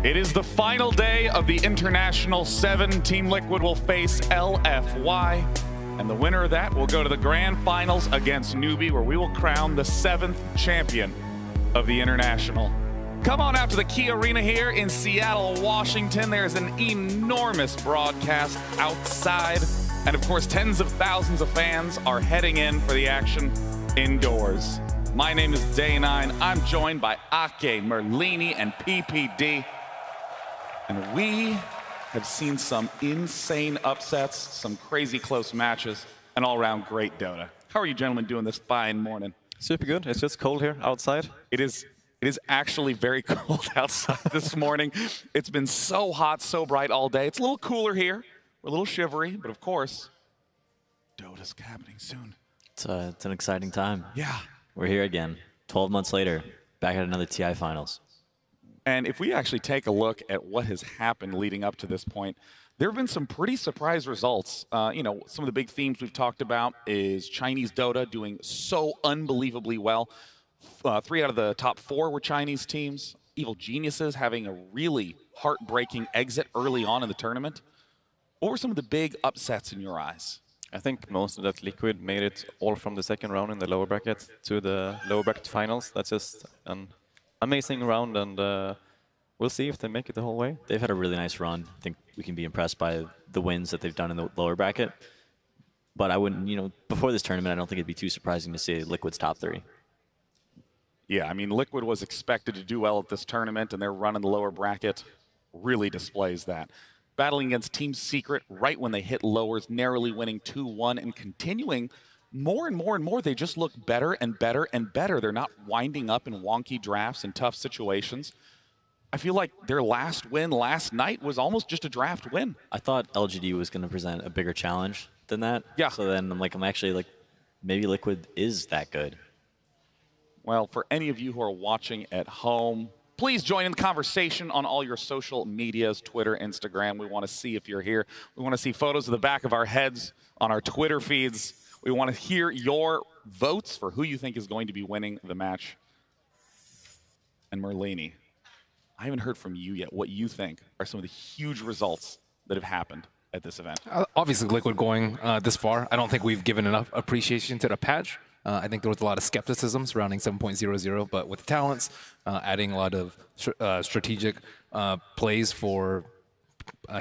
It is the final day of the International 7. Team Liquid will face LFY, and the winner of that will go to the grand finals against Newbie, where we will crown the 7th champion of the International. Come on out to the Key Arena here in Seattle, Washington. There's an enormous broadcast outside, and of course, tens of thousands of fans are heading in for the action indoors. My name is Day9. I'm joined by Ake, Merlini, and PPD. And we have seen some insane upsets, some crazy close matches, and all-around great Dota. How are you gentlemen doing this fine morning? Super good. It's just cold here outside. It is actually very cold outside this morning. It's been so hot, so bright all day. It's a little cooler here. We're a little shivery, but of course, Dota's happening soon. It's an exciting time. Yeah. We're here again, 12 months later, back at another TI Finals. And if we actually take a look at what has happened leading up to this point, there have been some pretty surprise results. You know, some of the big themes we've talked about is Chinese Dota doing so unbelievably well. 3 out of the top 4 were Chinese teams. Evil Geniuses having a really heartbreaking exit early on in the tournament. What were some of the big upsets in your eyes? I think most of that Liquid made it all from the second round in the lower bracket to the lower bracket finals. That's just an amazing round, and we'll see if they make it the whole way. They've had a really nice run. I think we can be impressed by the wins that they've done in the lower bracket. But I wouldn't, you know, before this tournament, I don't think it'd be too surprising to see Liquid's top 3. Yeah, I mean, Liquid was expected to do well at this tournament, and their run in the lower bracket really displays that. Battling against Team Secret right when they hit lowers, narrowly winning 2-1 and continuing more and more and more. They just look better and better and better. They're not winding up in wonky drafts and tough situations. I feel like their last win last night was almost just a draft win. I thought LGD was going to present a bigger challenge than that. Yeah. So then I'm actually like, maybe Liquid is that good. Well, for any of you who are watching at home, please join in the conversation on all your social medias, Twitter, Instagram. We want to see if you're here. We want to see photos of the back of our heads on our Twitter feeds. We want to hear your votes for who you think is going to be winning the match. And Merlini, I haven't heard from you yet what you think are some of the huge results that have happened at this event. Obviously, Liquid going this far, I don't think we've given enough appreciation to the patch. I think there was a lot of skepticism surrounding 7.00, but with the talents, adding a lot of strategic plays for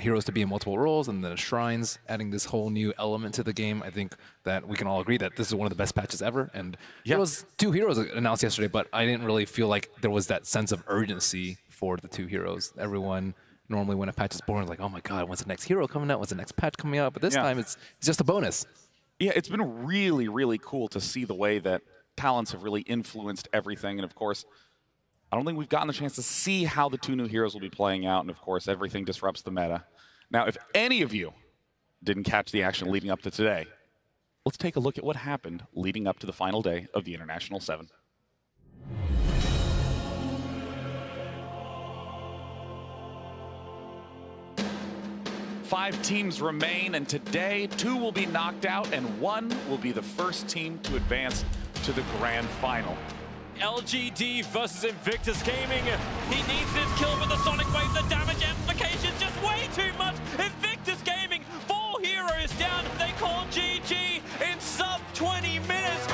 heroes to be in multiple roles, and the shrines, adding this whole new element to the game, I think that we can all agree that this is one of the best patches ever. And there was 2 heroes announced yesterday, but I didn't really feel like there was that sense of urgency for the 2 heroes. Everyone normally, when a patch is born, is like, oh my god, when's the next hero coming out? When's the next patch coming out? But this time, it's just a bonus. Yeah, it's been really, really cool to see the way that talents have really influenced everything. And of course, I don't think we've gotten the chance to see how the 2 new heroes will be playing out. And of course, everything disrupts the meta. Now, if any of you didn't catch the action leading up to today, let's take a look at what happened leading up to the final day of the International 7. Five teams remain, and today 2 will be knocked out and 1 will be the first team to advance to the grand final. LGD versus Invictus Gaming. He needs this kill with the Sonic Wave. The damage amplification is just way too much. Invictus Gaming, 4 heroes down. They call GG in sub 20 minutes.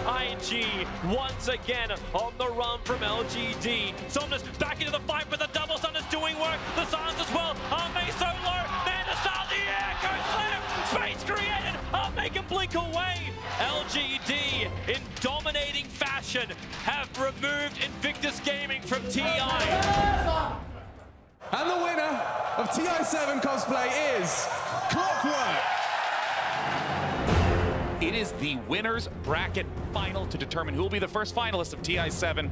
IG once again on the run from LGD. Somnus back into the fight, but the double stun is doing work. The silence as well. Arme so low. Man to start the air. Go slam. Space created. Arme can blink away. LGD in dominating fashion have removed Invictus Gaming from TI. And the winner of TI7 cosplay is Clockwork. It is the winner's bracket final to determine who will be the first finalist of TI7.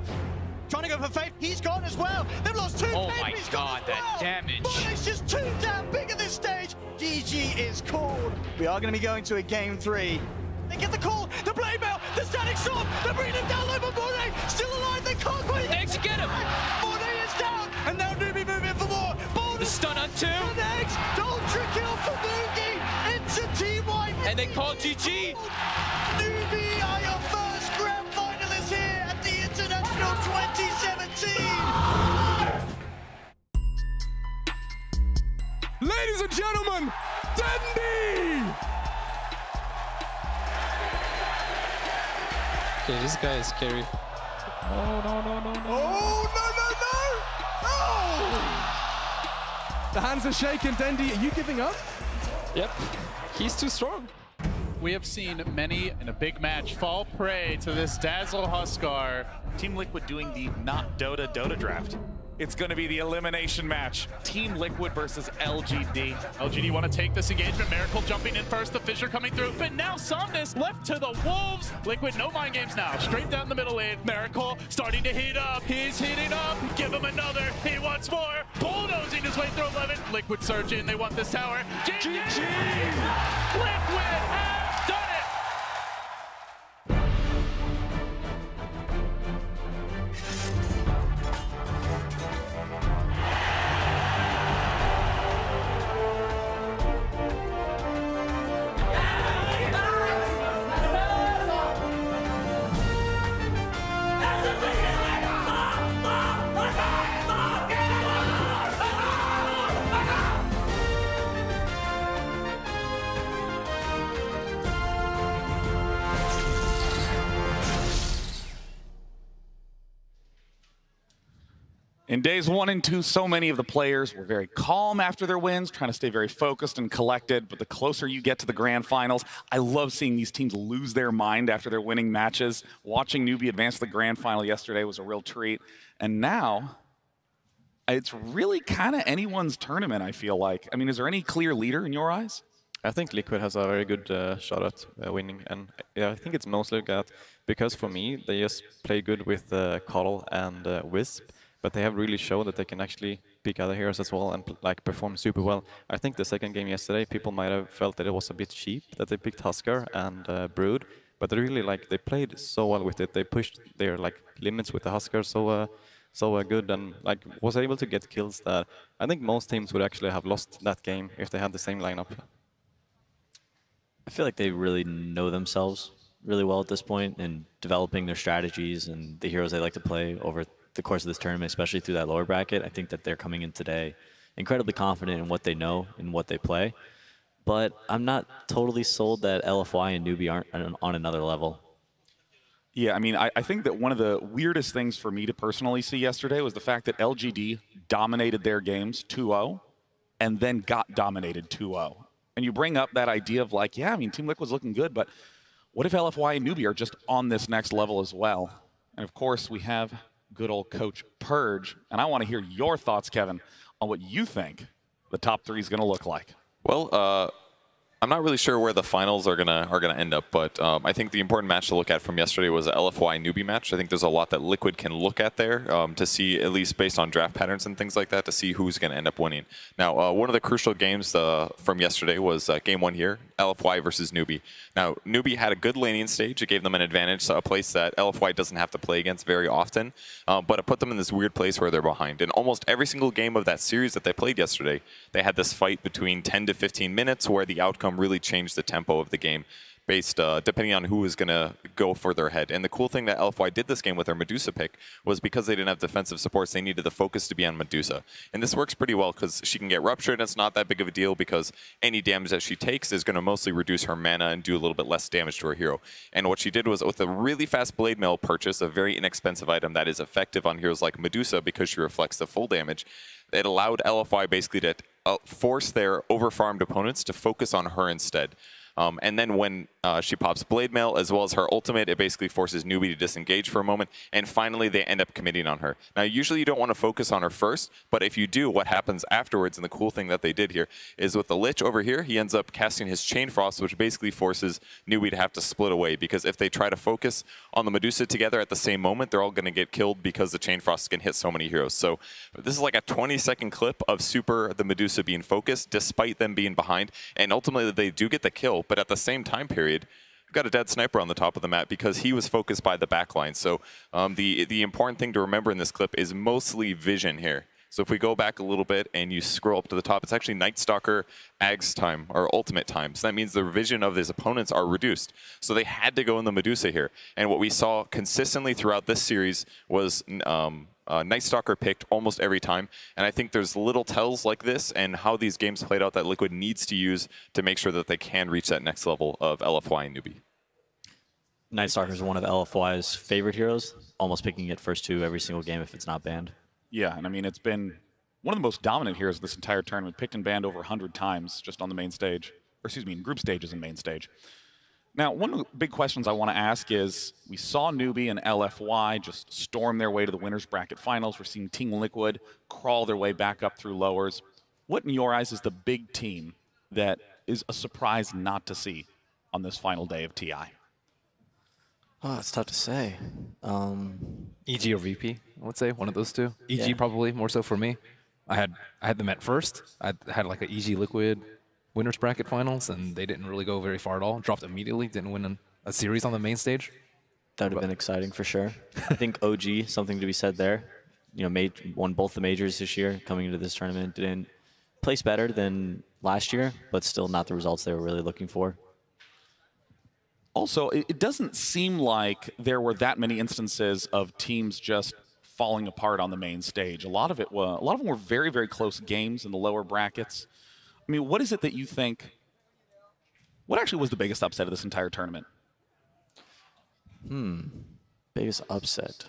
Trying to go for Faith, he's gone as well. They've lost 2 Oh men, my he's god, gone as that well. damage. But it's just too damn big at this stage. GG is called. We are going to be going to a game 3. They get the call, the blade mail, the static sword, they're bringing him down low, but Mornay still alive, they can't quite Get him! Mornay is down, and now Newbie moving for more. The stun on 2. The next, the ultra kill for Moogie into TY. And they call GG. Newbie are your first grand finalists here at the International 2017. ladies and gentlemen, Dendi! Okay, this guy is scary. Oh, no! Oh! The hands are shaking. Dendi, are you giving up? Yep, he's too strong. We have seen many in a big match fall prey to this Dazzle Huskar. Team Liquid doing the not Dota draft. It's going to be the elimination match. Team Liquid versus LGD. LGD want to take this engagement. Miracle jumping in first, the Fissure coming through, but now Somnus left to the Wolves. Liquid, no mind games now. Straight down the middle lane. Miracle starting to heat up. He's heating up. Give him another. He wants more. Bulldozing his way through 11. Liquid surging. They want this tower. GG! Liquid has done it! In days 1 and 2, so many of the players were very calm after their wins, trying to stay very focused and collected. But the closer you get to the grand finals, I love seeing these teams lose their mind after their winning matches. Watching Newbie advance to the grand final yesterday was a real treat. And now, it's really kind of anyone's tournament, I feel like. I mean, is there any clear leader in your eyes? I think Liquid has a very good shot at winning, and yeah, I think it's mostly that because for me, they just play good with Coddle and Wisp. But they have really shown that they can actually pick other heroes as well and like perform super well. I think the second game yesterday, people might have felt that it was a bit cheap that they picked Huskar and Brood, but they really they played so well with it. They pushed their limits with the Huskar so good and was able to get kills that I think most teams would actually have lost that game if they had the same lineup. I feel like they really know themselves really well at this point and developing their strategies and the heroes they like to play over the course of this tournament, especially through that lower bracket. I think that they're coming in today incredibly confident in what they know and what they play. But I'm not totally sold that LFY and Newbie aren't on another level. Yeah, I mean, I think that one of the weirdest things for me to personally see yesterday was the fact that LGD dominated their games 2-0 and then got dominated 2-0. And you bring up that idea of yeah, I mean, Team Liquid's looking good, but what if LFY and Newbie are just on this next level as well? And of course, we have good old Coach Purge, and I want to hear your thoughts, Kevin, on what you think the top 3 is going to look like. Well, I'm not really sure where the finals are gonna end up, but I think the important match to look at from yesterday was the LFY Newbie match. I think there's a lot that Liquid can look at there to see, at least based on draft patterns and things like that, to see who's going to end up winning. Now, one of the crucial games from yesterday was Game 1 here, LFY versus Newbie. Now, Newbie had a good laning stage. It gave them an advantage, so a place that LFY doesn't have to play against very often, but it put them in this weird place where they're behind. In almost every single game of that series that they played yesterday, they had this fight between 10 to 15 minutes where the outcome really changed the tempo of the game based depending on who was going to go further ahead. And the cool thing that LFY did this game with their Medusa pick was because they didn't have defensive supports, they needed the focus to be on Medusa. And this works pretty well because she can get ruptured and it's not that big of a deal because any damage that she takes is going to mostly reduce her mana and do a little bit less damage to her hero. And what she did was with a really fast blade mail purchase, a very inexpensive item that is effective on heroes like Medusa because she reflects the full damage, it allowed LFY basically to force their overfarmed opponents to focus on her instead. And then when she pops Blade Mail as well as her ultimate, it basically forces Newbie to disengage for a moment, and finally they end up committing on her. Now usually you don't want to focus on her first, but if you do, what happens afterwards, and the cool thing that they did here, is with the Lich over here, he ends up casting his Chain Frost, which basically forces Newbie to have to split away, because if they try to focus on the Medusa together at the same moment, they're all going to get killed because the Chain Frost can hit so many heroes. So this is like a 20-second clip of Super the Medusa being focused, despite them being behind, and ultimately they do get the kill, but at the same time period, we've got a dead sniper on the top of the map because he was focused by the backline. So the important thing to remember in this clip is mostly vision here. So if we go back a little bit and you scroll up to the top, it's actually Night Stalker Ag's time, or ultimate time. So that means the vision of his opponents are reduced. So they had to go in the Medusa here. And what we saw consistently throughout this series was Night Stalker picked almost every time, and I think there's little tells like this and how these games played out that Liquid needs to use to make sure that they can reach that next level of LFY and Newbie. Night Stalker is one of LFY's favorite heroes, almost picking it first 2 every single game if it's not banned. Yeah, and I mean, it's been one of the most dominant heroes of this entire tournament, picked and banned over 100 times just on the main stage, or excuse me, in group stages and main stage. Now, one of the big questions I want to ask is, we saw Newbie and LFY just storm their way to the winners bracket finals. We're seeing Team Liquid crawl their way back up through lowers. What, in your eyes, is the big team that is a surprise not to see on this final day of TI? Oh, it's tough to say. EG or VP, I would say, one of those two. EG Yeah. probably more so for me. I had them at first. I had like a EG Liquid winners bracket finals, and they didn't really go very far at all. Dropped immediately, didn't win a series on the main stage. That would have been exciting for sure. I think OG, something to be said there. You know, won both the majors this year coming into this tournament. Didn't place better than last year, but still not the results they were really looking for. Also, it doesn't seem like there were that many instances of teams just falling apart on the main stage. A lot of them were very, very close games in the lower brackets. I mean, what is it that you think, what actually was the biggest upset of this entire tournament? Biggest upset.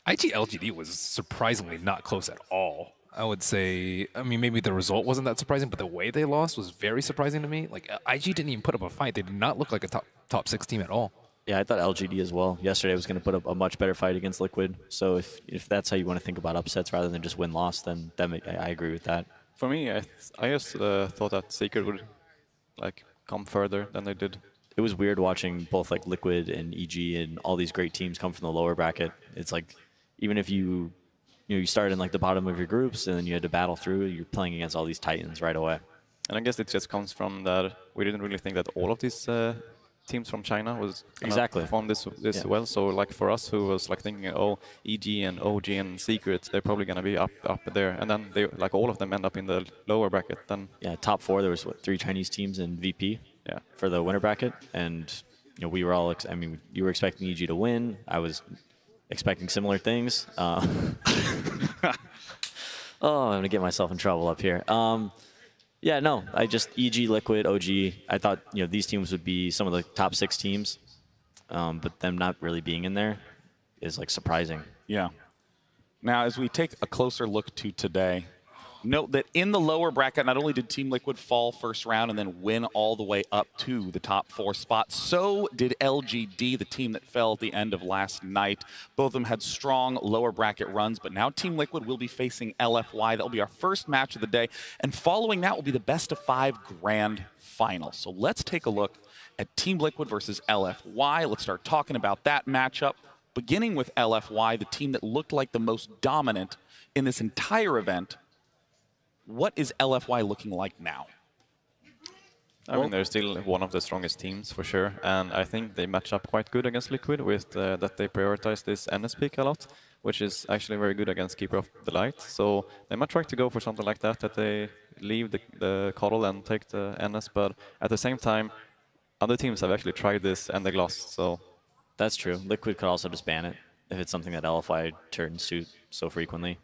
IG LGD was surprisingly not close at all. I would say, I mean, maybe the result wasn't that surprising, but the way they lost was very surprising to me. Like, IG didn't even put up a fight. They did not look like a top 6 team at all. Yeah, I thought LGD as well. Yesterday was going to put up a much better fight against Liquid. So if that's how you want to think about upsets rather than just win-loss, then I agree with that. For me, I just thought that Secret would like come further than they did. It was weird watching both like Liquid and EG and all these great teams come from the lower bracket. It's like, even if you started in like the bottom of your groups and then you had to battle through, you're playing against all these titans right away. And I guess it just comes from that we didn't really think that all of these teams from China was exactly perform this yeah. well. So like for us, who was like thinking, oh, EG and OG and Secret, they're probably gonna be up there, and then they like all of them end up in the lower bracket. Then yeah, top 4. There was what, 3 Chinese teams in VP. Yeah. For the winner bracket, and we were all. I mean, you were expecting EG to win. I was expecting similar things. Oh, I'm gonna get myself in trouble up here. Yeah, no, I just EG, Liquid, OG. I thought these teams would be some of the top 6 teams, but them not really being in there is like surprising. Yeah. Now, as we take a closer look to today, note that in the lower bracket, not only did Team Liquid fall first round and then win all the way up to the top 4 spots, so did LGD, the team that fell at the end of last night. Both of them had strong lower bracket runs, but now Team Liquid will be facing LFY. That will be our first match of the day, and following that will be the best of 5 grand final. So let's take a look at Team Liquid versus LFY. Let's start talking about that matchup, beginning with LFY, the team that looked like the most dominant in this entire event. What is LFY looking like now? I mean, they're still one of the strongest teams for sure, and I think they match up quite good against Liquid with that they prioritize this NS pick a lot, which is actually very good against Keeper of the Light. So they might try to go for something like that they leave the Coddle and take the NS, but at the same time, other teams have actually tried this and they lost. So that's true. Liquid could also just ban it if it's something that LFY turns to so frequently.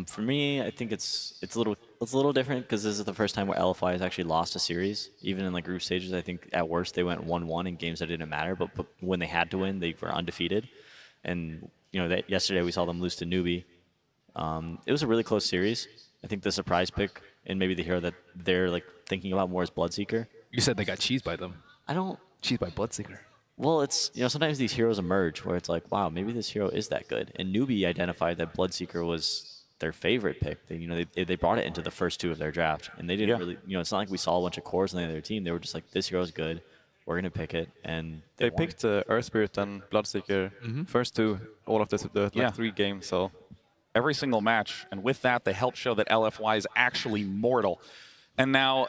For me, I think it's a little different because this is the first time where LFY has actually lost a series. Even in like group stages, I think at worst they went 1-1 in games that didn't matter. But when they had to win, they were undefeated. And yesterday we saw them lose to Newbie. It was a really close series. I think the surprise pick and maybe the hero that they're like thinking about more is Bloodseeker. You said they got cheesed by them. I don't. Cheesed by Bloodseeker. Well, it's sometimes these heroes emerge where it's like, wow, maybe this hero is that good. And Newbie identified that Bloodseeker was their favorite pick. They brought it into the first 2 of their draft, and they didn't really. It's not like we saw a bunch of cores on the other team. They were just like, this hero's good. We're gonna pick it, and they picked Earth Spirit and Bloodseeker first 2, all of the 3 games. So every single match, and with that, they helped show that LFY is actually mortal. And now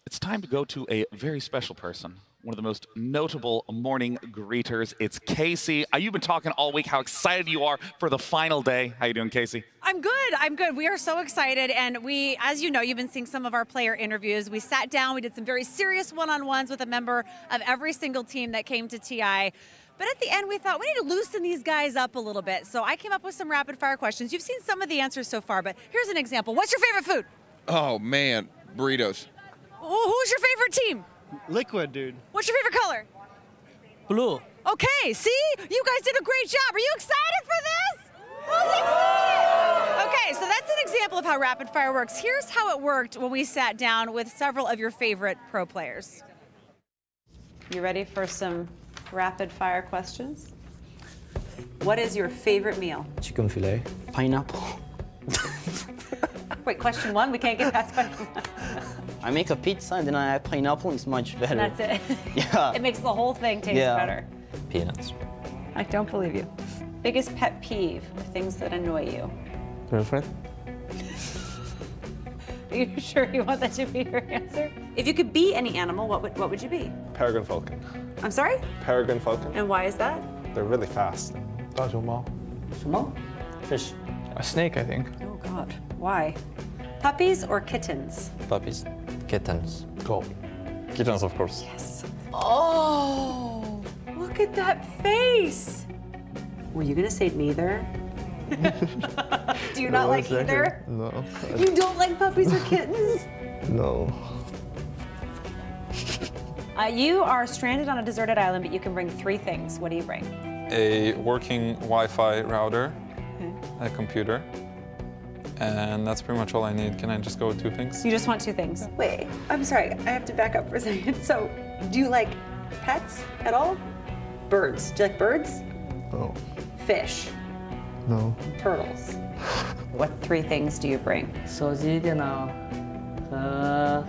it's time to go to a very special person. One of the most notable morning greeters. It's Casey. You've been talking all week how excited you are for the final day. How you doing, Casey? I'm good. I'm good. We are so excited. And we, as you know, you've been seeing some of our player interviews. We sat down. We did some very serious one-on-ones with a member of every single team that came to TI. But at the end, we thought we need to loosen these guys up a little bit. So I came up with some rapid fire questions. You've seen some of the answers so far, but here's an example. What's your favorite food? Oh, man. Burritos. Who's your favorite team? Liquid, dude. What's your favorite color? Blue. Okay, see? You guys did a great job. Are you excited for this? Who's excited? Okay, so that's an example of how rapid fire works. Here's how it worked when we sat down with several of your favorite pro players. You ready for some rapid fire questions? What is your favorite meal? Chicken fillet. Pineapple. Wait, question one? We can't get past question one. I make a pizza and then I add pineapple. It's much better. That's it. Yeah. It makes the whole thing taste better. Peanuts. I don't believe you. Biggest pet peeve or things that annoy you? Girlfriend? Are you sure you want that to be your answer? If you could be any animal, what would you be? Peregrine falcon. I'm sorry? Peregrine falcon. And why is that? They're really fast. Fish. A snake, I think. Oh God, why? Puppies or kittens? Puppies. Kittens. Cool. Kittens, of course. Yes. Oh, look at that face. Were you gonna say neither? Do you not like either? No. You don't like puppies or kittens? No. You are stranded on a deserted island, but you can bring 3 things. What do you bring? A working Wi-Fi router, a computer, and that's pretty much all I need. Can I just go with 2 things? You just want 2 things. Wait, I'm sorry. I have to back up for a second. So, do you like pets at all? Birds. Do you like birds? No. Fish. No. Turtles. What 3 things do you bring? 手机、电脑和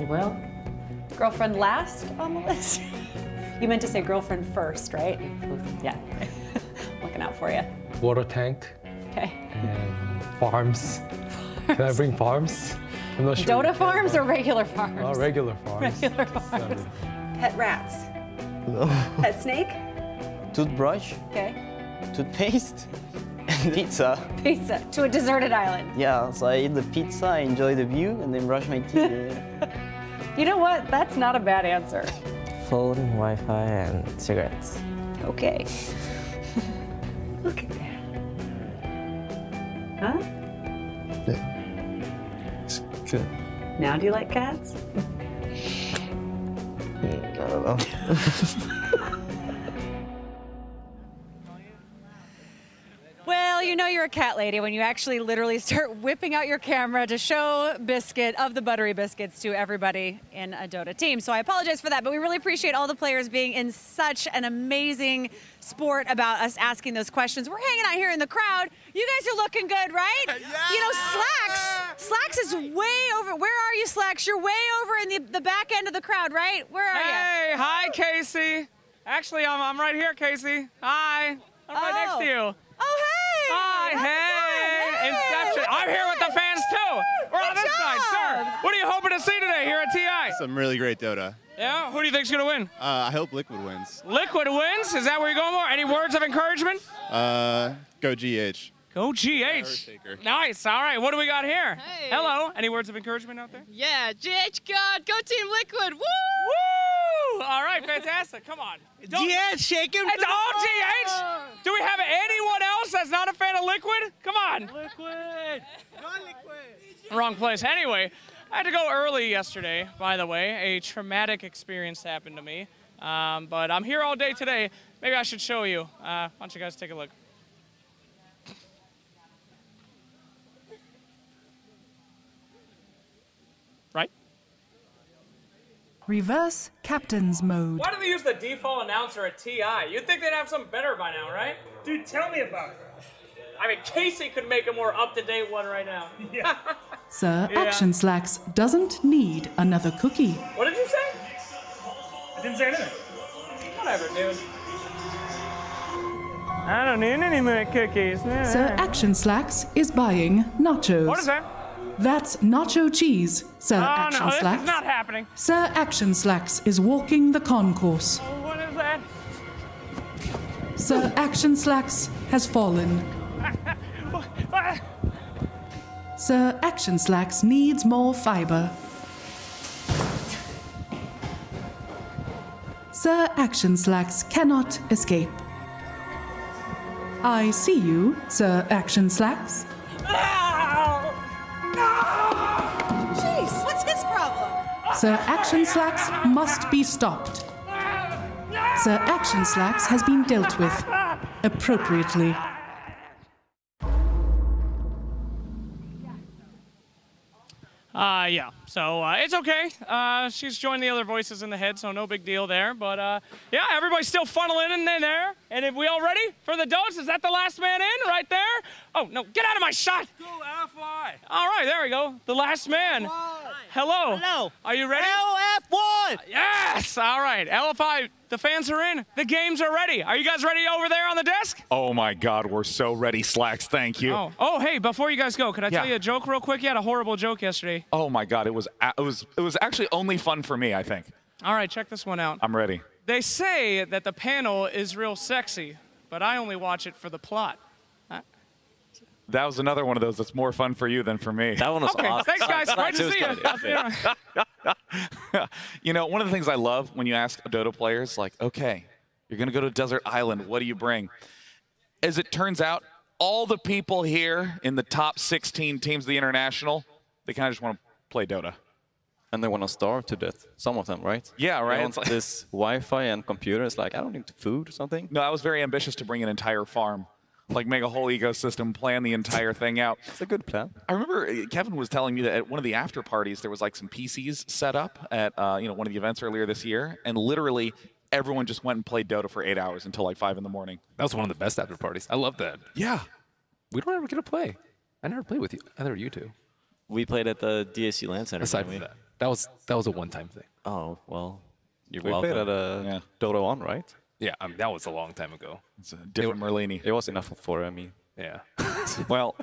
well. Girlfriend last on the list? You meant to say girlfriend first, right? Yeah. Looking out for you. Water tank. Okay. And farms. Can I bring farms? I'm not sure. Dota farms or regular farms? Oh, regular farms. Regular farms. Pet rats. No. Pet snake? Toothbrush. Okay. Toothpaste. And pizza. Pizza to a deserted island. Yeah, so I eat the pizza, I enjoy the view, and then brush my teeth. You know what? That's not a bad answer. Phone, Wi-Fi, and cigarettes. Okay. Look at that. Huh? Yeah. It's good. Now do you like cats? I don't know. Well, you know you're a cat lady when you actually literally start whipping out your camera to show Biscuit of the buttery biscuits to everybody in a Dota team. So I apologize for that, but we really appreciate all the players being in such an amazing sport about us asking those questions. We're hanging out here in the crowd. You guys are looking good, right? Yeah. You know, Slacks is way over. Where are you, Slacks? You're way over in the back end of the crowd, right? Where are you? Hey, hi, Casey. Actually, I'm right here, Casey. Hi. I'm right next to you. Oh, hey! Hi, hey! Inception. I'm here with the fans, too. We're on this side, sir. What are you hoping to see today here at TI? Some really great Dota. Yeah? Who do you think's going to win? I hope Liquid wins. Liquid wins? Is that where you're going for? Any words of encouragement? Go GH. Go GH. Nice. All right. What do we got here? Hey. Hello. Any words of encouragement out there? Yeah, GH God, go Team Liquid. Woo! Woo! All right, fantastic. Come on. GH, shake him. It's all GH? Do we have anyone else that's not a fan of Liquid? Come on. Liquid. Not Liquid. Wrong place. Anyway, I had to go early yesterday, by the way. A traumatic experience happened to me. But I'm here all day today. Maybe I should show you. Why don't you guys take a look? Right? Reverse captain's mode. Why do they use the default announcer at TI? You'd think they'd have something better by now, right? Dude, tell me about it. I mean, Casey could make a more up-to-date one right now. Yeah. Sir Yeah. Action Slacks doesn't need another cookie. What did you say? I didn't say anything. Whatever, dude. I don't need any more cookies. Sir Action Slacks is buying nachos. What is that? That's nacho cheese, Sir Oh, Action no, this Slacks. is not happening. Sir Action Slacks is walking the concourse. Oh, what is that? Sir Action Slacks has fallen. Sir Action Slacks needs more fiber. Sir Action Slacks cannot escape. I see you, Sir Action Slacks. Jeez, what's his problem? Sir Action Slacks must be stopped. Sir Action Slacks has been dealt with appropriately. Yeah, so it's okay. She's joined the other voices in the head, so no big deal there. But yeah, everybody's still funneling in there. And if we all ready for the dose? Is that the last man in right there? Oh, no, get out of my shot! Go LFY. All right, there we go. The last man. Hello. Hello. Are you ready? LF1. Yes! All right, LFI, the fans are in. The games are ready. Are you guys ready over there on the desk? Oh my God, we're so ready, Slacks. Thank you. Oh, hey, before you guys go, could I tell you a joke real quick? You had a horrible joke yesterday. Oh my God, it was actually only fun for me, I think. All right, check this one out. I'm ready. They say that the panel is real sexy, but I only watch it for the plot. That was another one of those that's more fun for you than for me. That one was Okay, awesome. thanks, guys. Great to see you. I'll see you around. You know, one of the things I love when you ask Dota players, like, okay, you're going to go to a desert island. What do you bring? As it turns out, all the people here in the top 16 teams of the International, they kind of just want to play Dota. And they want to starve to death. Some of them, right? Yeah, right. They want this Wi-Fi and computer. It's like, I don't need food or something. No, I was very ambitious to bring an entire farm. Like, make a whole ecosystem, plan the entire thing out. It's a good plan. I remember Kevin was telling me that at one of the after parties, there was like some PCs set up at one of the events earlier this year, and literally everyone just went and played Dota for 8 hours until like 5 in the morning. That was one of the best after parties. I love that. Yeah. We don't ever get to play. I never played with you. Either you two. We played at the DAC LAN Center. Aside from that was a one-time thing. Oh, well, you're we welcome. played at Dota 1, right? Yeah, I mean, that was a long time ago. It's a different Merlini. It was enough for me. Yeah. Well,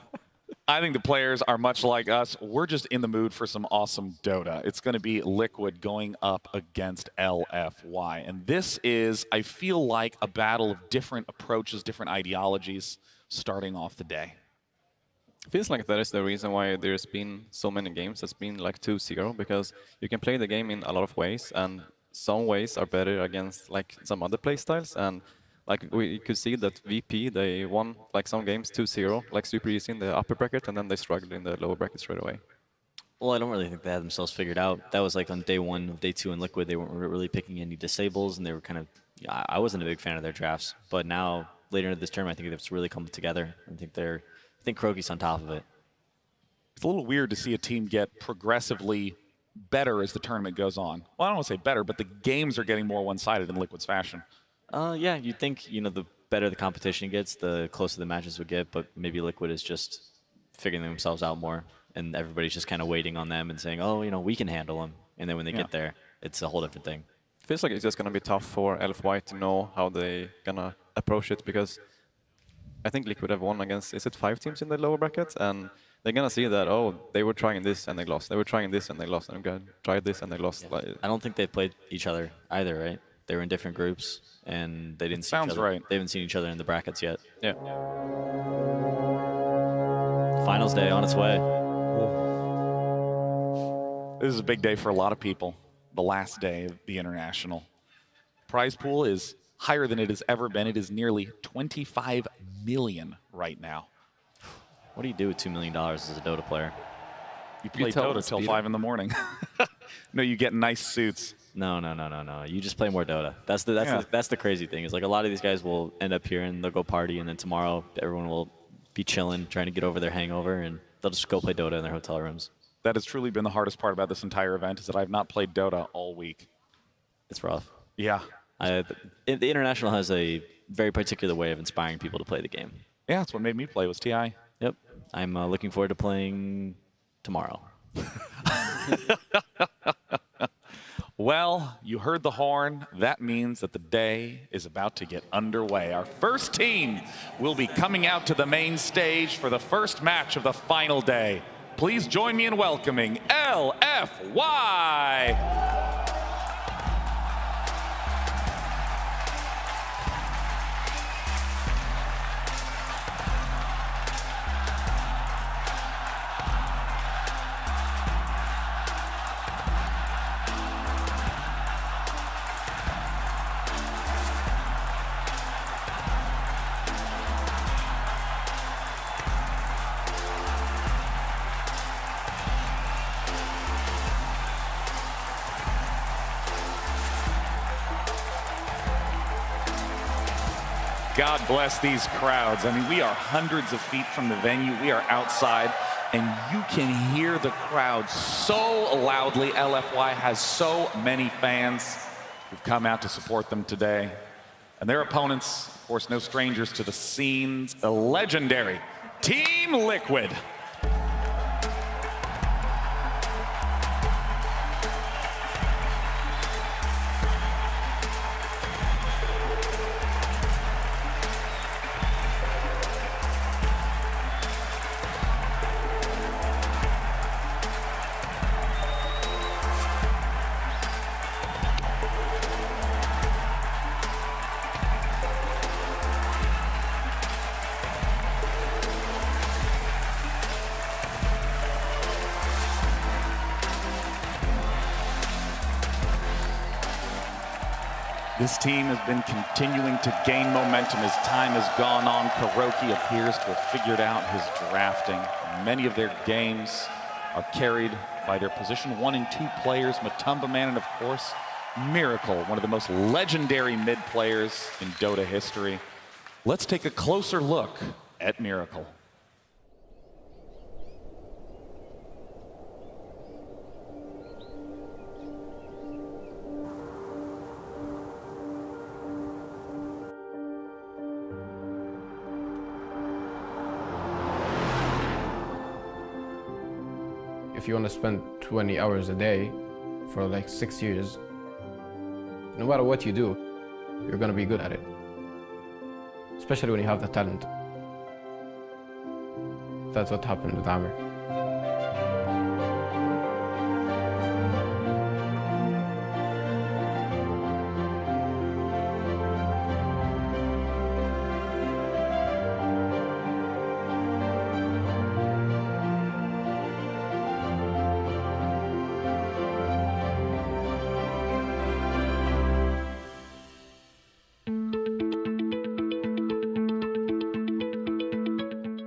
I think the players are much like us. We're just in the mood for some awesome Dota. It's going to be Liquid going up against LFY. And this is, I feel like, a battle of different approaches, different ideologies starting off the day. It feels like that is the reason why there's been so many games that's been like 2-0, because you can play the game in a lot of ways, and some ways are better against like some other playstyles. And like we could see that VP, they won like some games 2-0, like super easy in the upper bracket, and then they struggled in the lower bracket straight away. Well, I don't really think they had themselves figured out. That was like on day 1 of day 2 in Liquid. They weren't really picking any disables, and they were kind of. I wasn't a big fan of their drafts, but now later into this tournament, I think it's really come together. I think Krogi's on top of it. It's a little weird to see a team get progressively better as the tournament goes on. Well, I don't want to say better, but the games are getting more one-sided in Liquid's fashion. Yeah, you'd think, the better the competition gets, the closer the matches would get, but maybe Liquid is just figuring themselves out more, and everybody's just kind of waiting on them and saying, oh, we can handle them. And then when they get there, it's a whole different thing. It feels like it's just going to be tough for LFY to know how they're going to approach it, because I think Liquid have won against, is it 5 teams in the lower bracket? And they're going to see that, oh, they were trying this and they lost. They were trying this and they lost. And I'm going to try this and they lost. Yeah. I don't think they've played each other either, right? They were in different groups, and they didn't see each other. Right. They haven't seen each other in the brackets yet. Yeah. Finals day on its way. This is a big day for a lot of people. The last day of the International. Prize pool is higher than it has ever been. It is nearly 25 million right now. What do you do with $2 million as a Dota player? You play Dota till 5 in the morning. No, you get nice suits. No. You just play more Dota. That's the crazy thing. Is like a lot of these guys will end up here and they'll go party, and then tomorrow everyone will be chilling, trying to get over their hangover, and they'll just go play Dota in their hotel rooms. That has truly been the hardest part about this entire event, is that I've not played Dota all week. It's rough. Yeah. The International has a very particular way of inspiring people to play the game. Yeah, that's what made me play, was TI. Yep. I'm looking forward to playing tomorrow. Well, you heard the horn. That means that the day is about to get underway. Our first team will be coming out to the main stage for the first match of the final day. Please join me in welcoming LFY. God bless these crowds. I mean, we are hundreds of feet from the venue. We are outside, and you can hear the crowd so loudly. LFY has so many fans who've come out to support them today. And their opponents, of course, no strangers to the scenes, the legendary Team Liquid. This team has been continuing to gain momentum as time has gone on. Kuroki appears to have figured out his drafting. Many of their games are carried by their position 1 and 2 players, Matumba Man, and of course, Miracle, one of the most legendary mid players in Dota history. Let's take a closer look at Miracle. If you want to spend 20 hours a day for like 6 years, no matter what you do, you're going to be good at it. Especially when you have the talent. That's what happened with Amir.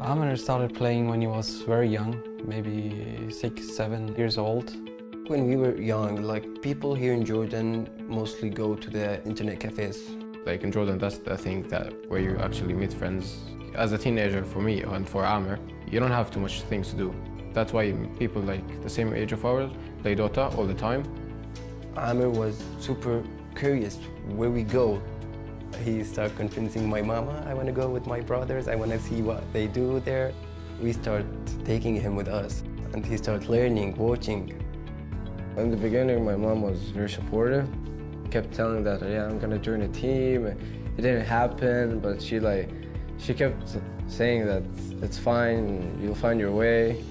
Amir started playing when he was very young, maybe 6, 7 years old. When we were young, like people here in Jordan mostly go to the internet cafes. Like in Jordan, that's the thing that where you actually meet friends. As a teenager, for me and for Amir, you don't have too much things to do. That's why people like the same age of ours play Dota all the time. Amir was super curious where we go. He started convincing my mama, I want to go with my brothers, I want to see what they do there. We start taking him with us, and he started learning, watching. In the beginning, my mom was very supportive. Kept telling that, yeah, I'm gonna join a team. It didn't happen, but she kept saying that it's fine, you'll find your way.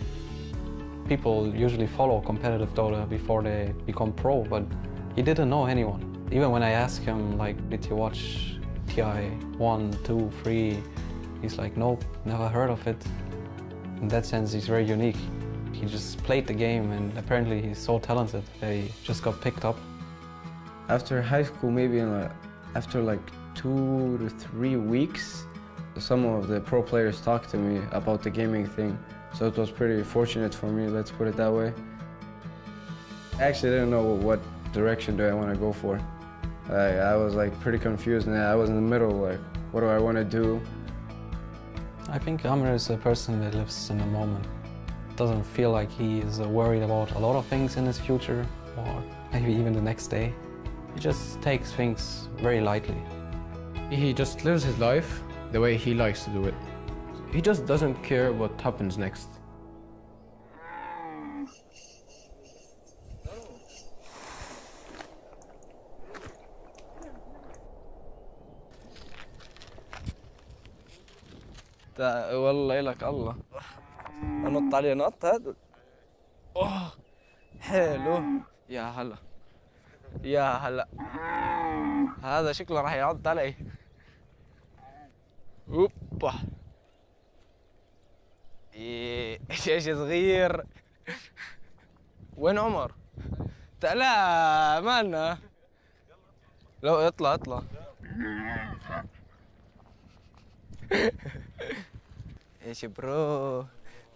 People usually follow competitive Dota before they become pro, but he didn't know anyone. Even when I asked him, like, did you watch TI 1, 2, 3? He's like, nope, never heard of it. In that sense, he's very unique. He just played the game, and apparently he's so talented that he just got picked up. After high school, maybe after like 2 to 3 weeks, some of the pro players talked to me about the gaming thing. So it was pretty fortunate for me, let's put it that way. I actually didn't know what direction do I want to go for. I was like pretty confused, and I was in the middle, like, what do I want to do? I think Amir is a person that lives in the moment. Doesn't feel like he is worried about a lot of things in his future, or maybe even the next day. He just takes things very lightly. He just lives his life the way he likes to do it. He just doesn't care what happens next. والله إلك الله أنط عليه نط هذا حلو يا هلا يا هلا هذا شكله راح يعض علي اوبا ايش صغير وين عمر؟ لا مالنا لو اطلع ايش برو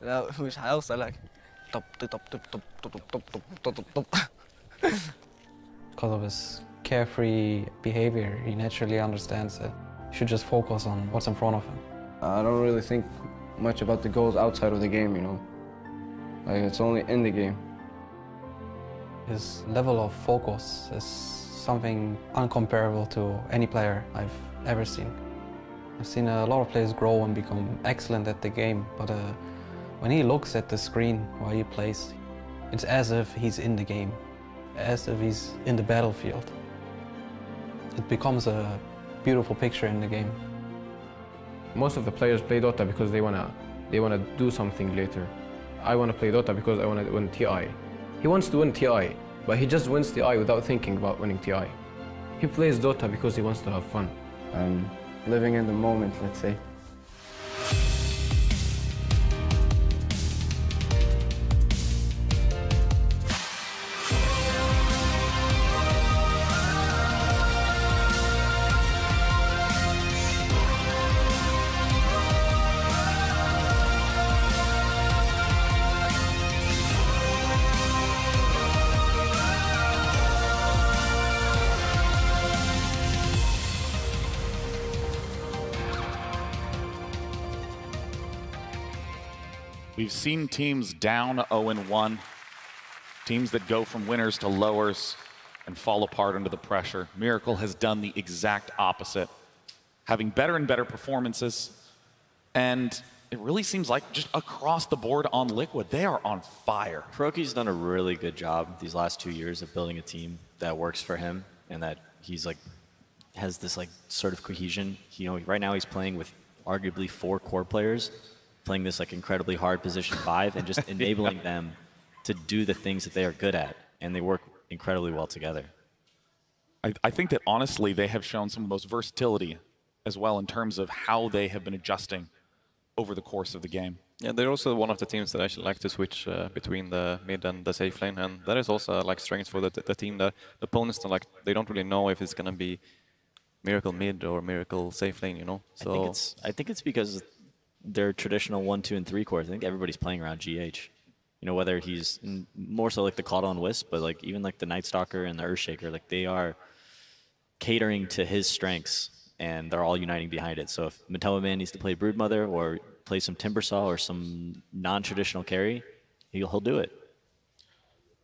لا مش هيوصلك طب طب طب طب طب طب طب طب طب. Because of his carefree behavior, he naturally understands that he should just focus on what's in front of him. I don't really think much about the goals outside of the game, you know. Like, it's only in the game. His level of focus is something uncomparable to any player I've ever seen. I've seen a lot of players grow and become excellent at the game, but when he looks at the screen while he plays, it's as if he's in the game, as if he's in the battlefield. It becomes a beautiful picture in the game. Most of the players play Dota because they wanna do something later. I wanna play Dota because I wanna win TI. He wants to win TI, but he just wins TI without thinking about winning TI. He plays Dota because he wants to have fun. Living in the moment, let's say. We've seen teams down 0-1, teams that go from winners to lowers and fall apart under the pressure. Miracle has done the exact opposite, having better and better performances, and it really seems like just across the board on Liquid, they are on fire. Hiroki's done a really good job these last 2 years of building a team that works for him and that he's like has this like sort of cohesion. You know, right now he's playing with arguably 4 core players, playing this like incredibly hard position 5 and just enabling them to do the things that they are good at, and they work incredibly well together. I think that honestly they have shown some of the most versatility as well in terms of how they have been adjusting over the course of the game. Yeah, they're also one of the teams that actually like to switch between the mid and the safe lane, and that is also like strength for the team. The opponents are like, they don't really know if it's gonna be Miracle mid or Miracle safe lane, you know. So I think it's because they're traditional 1, 2, and 3 cores. I think everybody's playing around GH. You know, whether he's more so like the Caudle and Wisp, but like even like the Night Stalker and the Earthshaker, like they are catering to his strengths, and they're all uniting behind it. So if Matoma Man needs to play Broodmother or play some Timbersaw or some non-traditional carry, he'll do it.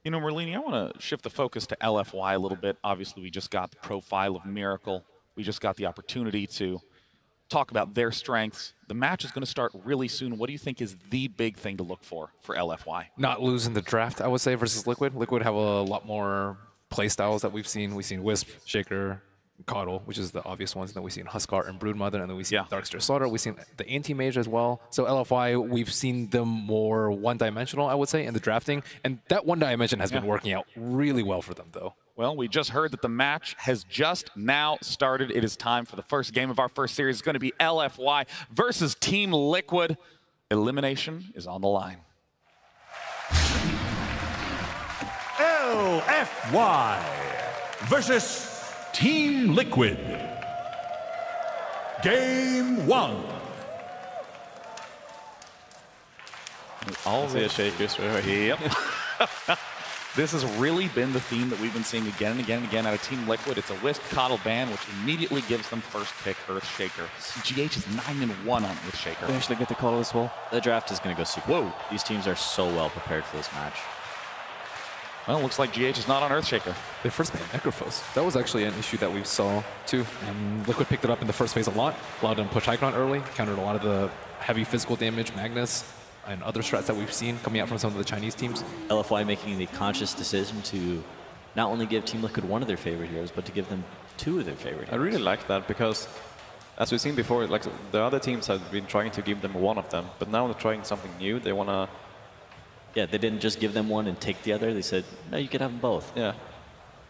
You know, Merlini, I want to shift the focus to LFY a little bit. Obviously, we just got the profile of Miracle. We just got the opportunity to talk about their strengths. The match is going to start really soon. What do you think is the big thing to look for LFY? Not losing the draft, I would say, versus Liquid. Liquid have a lot more play styles that we've seen. We've seen Wisp, Shaker, Caudle, which is the obvious ones. And then we've seen Huskar and Broodmother, and then we've seen Darkster Slaughter. We've seen the Anti-Mage as well. So LFY, we've seen them more one-dimensional, I would say, in the drafting. And that one dimension has been working out really well for them, though. Well, we just heard that the match has just now started. It is time for the first game of our first series. It's going to be LFY versus Team Liquid. Elimination is on the line. LFY versus Team Liquid. Game 1. All the Shakers right here. Yep. This has really been the theme that we've been seeing again and again and again out of Team Liquid. It's a Wisp Caudle ban, which immediately gives them first pick Earthshaker. GH is 9-1 on Earthshaker. They actually get the Caudle as well. The draft is going to go super. Whoa! These teams are so well prepared for this match. Well, it looks like GH is not on Earthshaker. They first banned Necrophos. That was actually an issue that we saw too. Liquid picked it up in the first phase a lot. Allowed them to push Icon early, countered a lot of the heavy physical damage, Magnus, and other strats that we've seen coming out from some of the Chinese teams. LFY making the conscious decision to not only give Team Liquid one of their favorite heroes, but to give them 2 of their favorite heroes. I really like that because, as we've seen before, like the other teams have been trying to give them one of them, but now they're trying something new. They want to... Yeah, they didn't just give them one and take the other. They said, no, you can have them both. Yeah.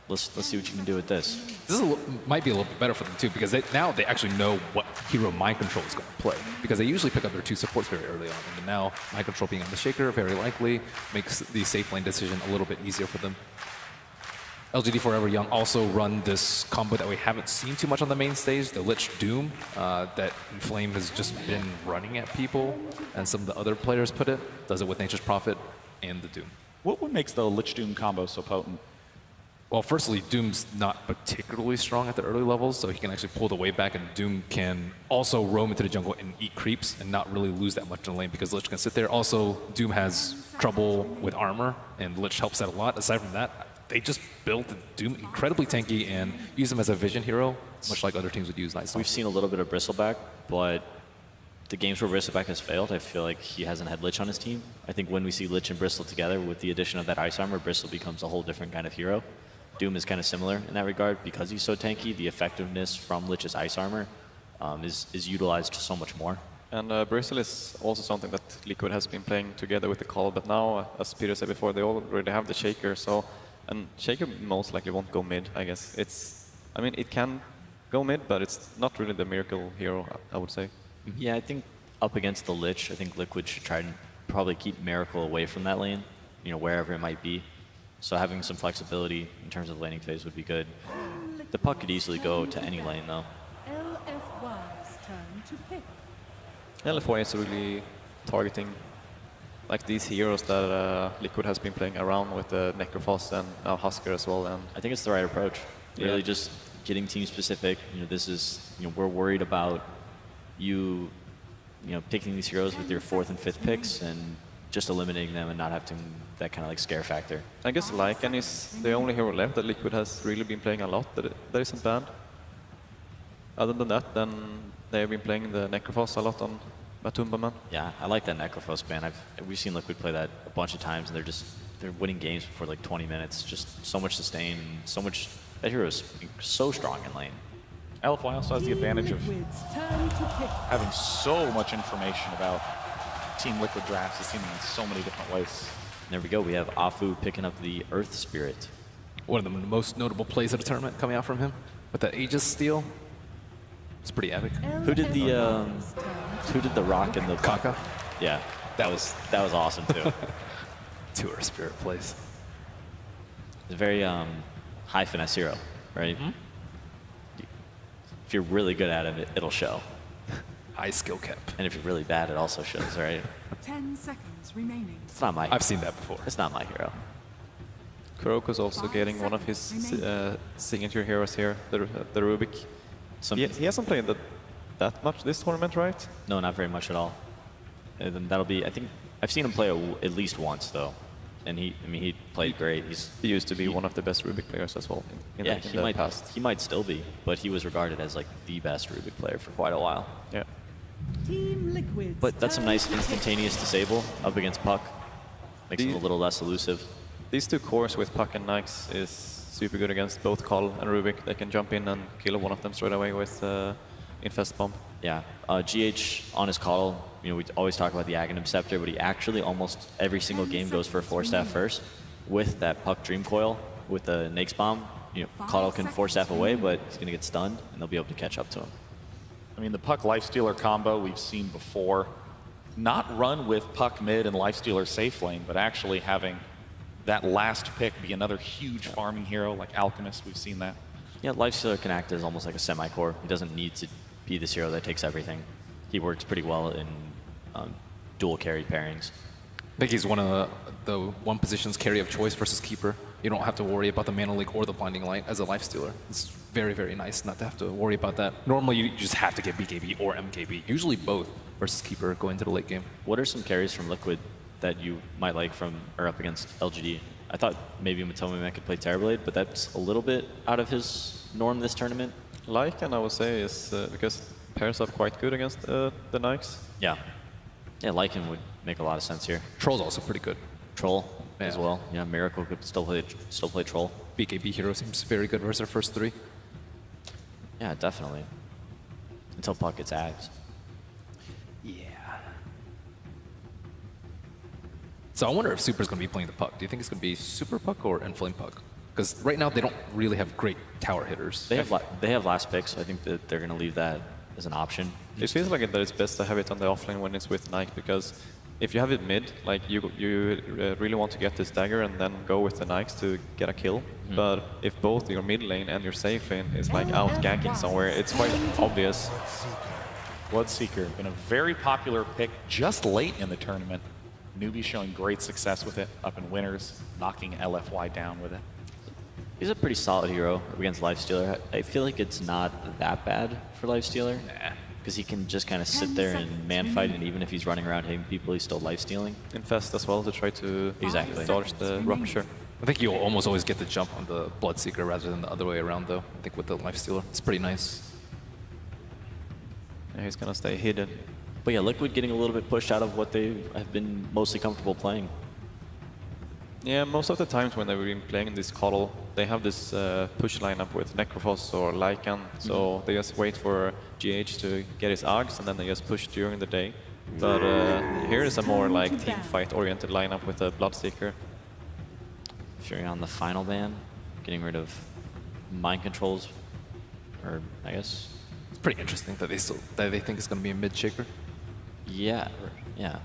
Let's see what you can do with this. This is might be a little bit better for them too, because now they actually know what hero Mind Control is going to play. Because they usually pick up their 2 supports very early on, and now Mind Control being on the Shaker very likely makes the safe lane decision a little bit easier for them. LGD Forever Young also run this combo that we haven't seen too much on the main stage, the Lich Doom, that Inflame has just been running at people, and some of the other players put it. Does it with Nature's Prophet and the Doom. What makes the Lich Doom combo so potent? Well, firstly, Doom's not particularly strong at the early levels, so he can actually pull the wave back, and Doom can also roam into the jungle and eat creeps and not really lose that much in the lane because Lich can sit there. Also, Doom has trouble with armor, and Lich helps that a lot. Aside from that, they just built Doom incredibly tanky and use him as a vision hero, much like other teams would use Night. We've seen a little bit of Bristleback, but the games where Bristleback has failed, I feel like he hasn't had Lich on his team. I think when we see Lich and Bristle together with the addition of that ice armor, Bristle becomes a whole different kind of hero. Doom is kind of similar in that regard because he's so tanky. The effectiveness from Lich's ice armor is utilized so much more. And Bristle is also something that Liquid has been playing together with the Call, but now, as Peter said before, they already have the Shaker, so... And Shaker most likely won't go mid, I guess. I mean, it can go mid, but it's not really the miracle hero, I would say. Yeah, I think up against the Lich, I think Liquid should try and probably keep Miracle away from that lane, wherever it might be. So having some flexibility in terms of laning phase would be good. The puck could easily go to any lane, though. LFY's turn to pick. LFY is really targeting like these heroes that Liquid has been playing around with Necrophos and now Husker as well. And I think it's the right approach. Really just getting team specific. This is, we're worried about you picking these heroes with your 4th and 5th picks and just eliminating them and not having that kind of like scare factor. I guess Lycan is the only hero left that Liquid has really been playing a lot that isn't banned. Other than that, then they have been playing the Necrophos a lot on Matumbaman. Yeah, I like that Necrophos ban. We've seen Liquid play that a bunch of times, and they're winning games for like 20 minutes. Just so much sustain, so much. That hero is so strong in lane. LFY also has the advantage of having so much information about Team Liquid drafts. It's seen them in so many different ways. There we go. We have Afu picking up the Earth Spirit. One of the most notable plays of the tournament coming out from him with the Aegis steal. It's pretty epic. Who did the rock and the Kaka? Yeah, that was awesome too. 2 Earth Spirit plays. It's a very high finesse hero, right? If you're really good at it, it'll show. High skill cap. And if you're really bad, it also shows, right? 10 seconds remaining. It's not my. I've seen that before. It's not my hero. Kuroko's also getting one of his signature heroes here, the Rubik. He hasn't played that much this tournament, right? No, not very much at all. And then that'll be. I think I've seen him play at least once though, and he played great. He used to be one of the best Rubik players as well in the past. He might still be, but he was regarded as like the best Rubik player for quite a while. Yeah. Team Liquid. But that's some nice instantaneous disable up against Puck. Makes him a little less elusive. These 2 cores with Puck and Nyx is super good against both Call and Rubik. They can jump in and kill one of them straight away with Infest Bomb. Yeah, GH on his Call, we always talk about the Aghanim Scepter, but he actually almost every single game goes for a 4-staff first with that Puck Dream Coil with the Nake's Bomb. Call can 4-staff away, but he's going to get stunned, and they'll be able to catch up to him. I mean, the Puck Lifestealer combo we've seen before, not run with Puck mid and Lifestealer safe lane, but actually having that last pick be another huge farming hero like Alchemist. We've seen that. Yeah, Lifestealer can act as almost like a semi-core. He doesn't need to be this hero that takes everything. He works pretty well in dual carry pairings. I think he's one of the one position's carry of choice versus keeper. You don't have to worry about the mana leak or the blinding light as a Lifestealer. It's very, very nice not to have to worry about that. Normally, you just have to get BKB or MKB, usually both versus keeper going into the late game. What are some carries from Liquid that you might like from or up against LGD? I thought maybe Matoma could play Terrorblade, but that's a little bit out of his norm this tournament. Lycan, I would say, is because it pairs up quite good against the Nyx. Yeah. Yeah, Lycan would make a lot of sense here. Troll's also pretty good. Troll as well. Yeah, Miracle could still play Troll. BKB hero seems very good versus their first 3. Yeah, definitely. Until Puck gets Ags. Yeah. So I wonder if Super's going to be playing the Puck. Do you think it's going to be Super Puck or Inflame Puck? Because right now they don't really have great tower hitters. They have last picks. I think that they're going to leave that as an option. It feels like that it's best to have it on the offlane when it's with Nike, because if you have it mid, like you really want to get this dagger and then go with the Nikes to get a kill. But if both your mid lane and your safe lane is like out ganking somewhere, it's quite obvious. Bloodseeker, been a very popular pick just late in the tournament. Newbie showing great success with it up in winners, knocking LFY down with it. He's a pretty solid hero against Lifestealer. I feel like it's not that bad for Lifestealer. Because he can just kind of sit there and man fight, and even if he's running around hitting people, he's still life-stealing. Infest as well to try to dodge the rupture. I think you'll almost always get the jump on the Bloodseeker rather than the other way around, though. I think with the Lifestealer, it's pretty nice. Yeah, he's gonna stay hidden. But yeah, Liquid getting a little bit pushed out of what they have been mostly comfortable playing. Yeah, most of the times when they've been playing in this Coddle, they have this push lineup with Necrophos or Lycan, so they just wait for GH to get his Ags and then they just push during the day. But here is a more like team fight oriented lineup with a Bloodseeker. Fury on the final ban, getting rid of mind controls, or I guess. It's pretty interesting that they think it's going to be a mid shaker. Yeah, yeah.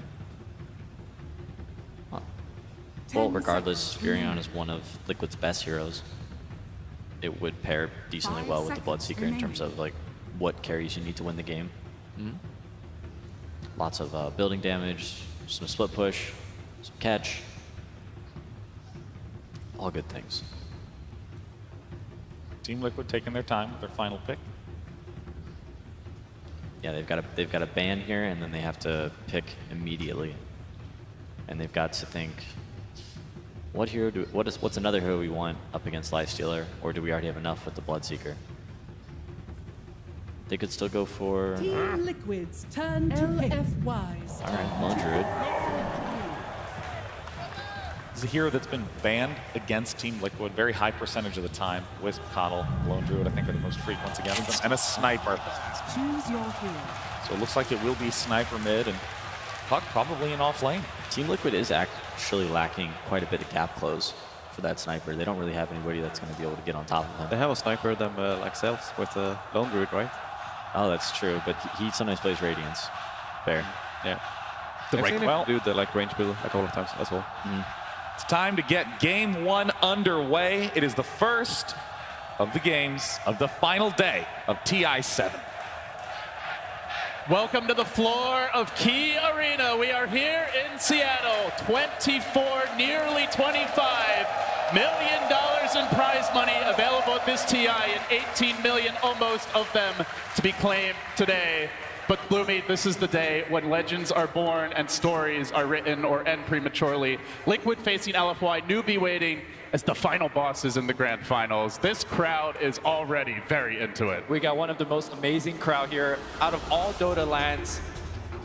Well, regardless, Furion is one of Liquid's best heroes. It would pair decently well with the Bloodseeker in terms of like what carries you need to win the game. Lots of building damage, some split push, some catch. All good things. Team Liquid taking their time with their final pick. Yeah, they've got a ban here, and then they have to pick immediately. And they've got to think, what hero what's another hero we want up against Lifestealer, or do we already have enough with the Bloodseeker? They could still go for Team Liquid's turn to LFYs. All right, Lone Druid. He's a hero that's been banned against Team Liquid very high percentage of the time. Wisp, Coddle, Lone Druid, I think are the most frequent against them, and a Sniper. Choose your hero. So it looks like it will be Sniper mid and Puck probably in off lane. Team Liquid is actually lacking quite a bit of gap close for that Sniper. They don't really have anybody that's going to be able to get on top of him. They have a Sniper them like Cells with a Lone Druid, right? Oh, that's true, but he sometimes plays Radiance. Fair. Yeah. The right, well, do the like range build a couple of times as well. It's time to get game one underway. It is the first of the games of the final day of TI7. Welcome to the floor of Key Arena. We are here in Seattle. 24, nearly $25 million in prize money available at this TI, and 18 million almost of them to be claimed today. But Bloomy, this is the day when legends are born and stories are written or end prematurely. Liquid facing LFY, Newbie waiting as the final bosses in the grand finals. This crowd is already very into it. We got one of the most amazing crowd here out of all Dota lands.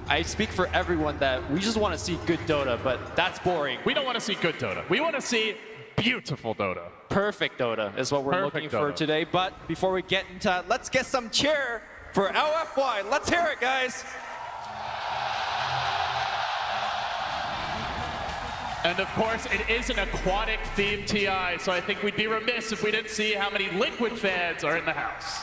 I speak for everyone that we just want to see good Dota, but that's boring. We don't want to see good Dota. We want to see beautiful Dota. Perfect Dota is what we're looking for today. But before we get into that, let's get some cheer for LFY. Let's hear it, guys. And of course, it is an aquatic themed TI, so I think we'd be remiss if we didn't see how many Liquid fans are in the house.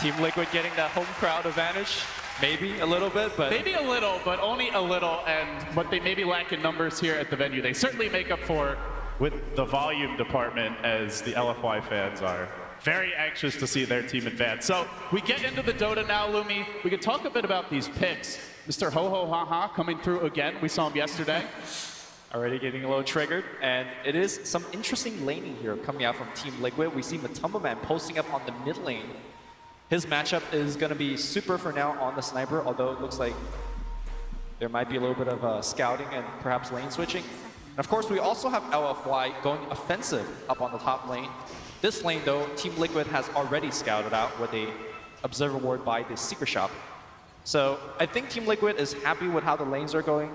Team Liquid getting that home crowd advantage. Maybe a little bit, but... Maybe a little, but only a little, and what they maybe lack in numbers here at the venue, they certainly make up for with the volume department, as the LFY fans are very anxious to see their team advance. So we get into the Dota now, Lumi. We can talk a bit about these picks. Mr. Ho-Ho-Ha-Ha coming through again. We saw him yesterday. Already getting a little triggered, and it is some interesting laning here coming out from Team Liquid. We see Matumba Man posting up on the mid lane. His matchup is going to be super for now on the Sniper, although it looks like there might be a little bit of scouting and perhaps lane switching. And of course, we also have LFY going offensive up on the top lane. This lane, though, Team Liquid has already scouted out with a Observer Ward by the Secret Shop. So I think Team Liquid is happy with how the lanes are going.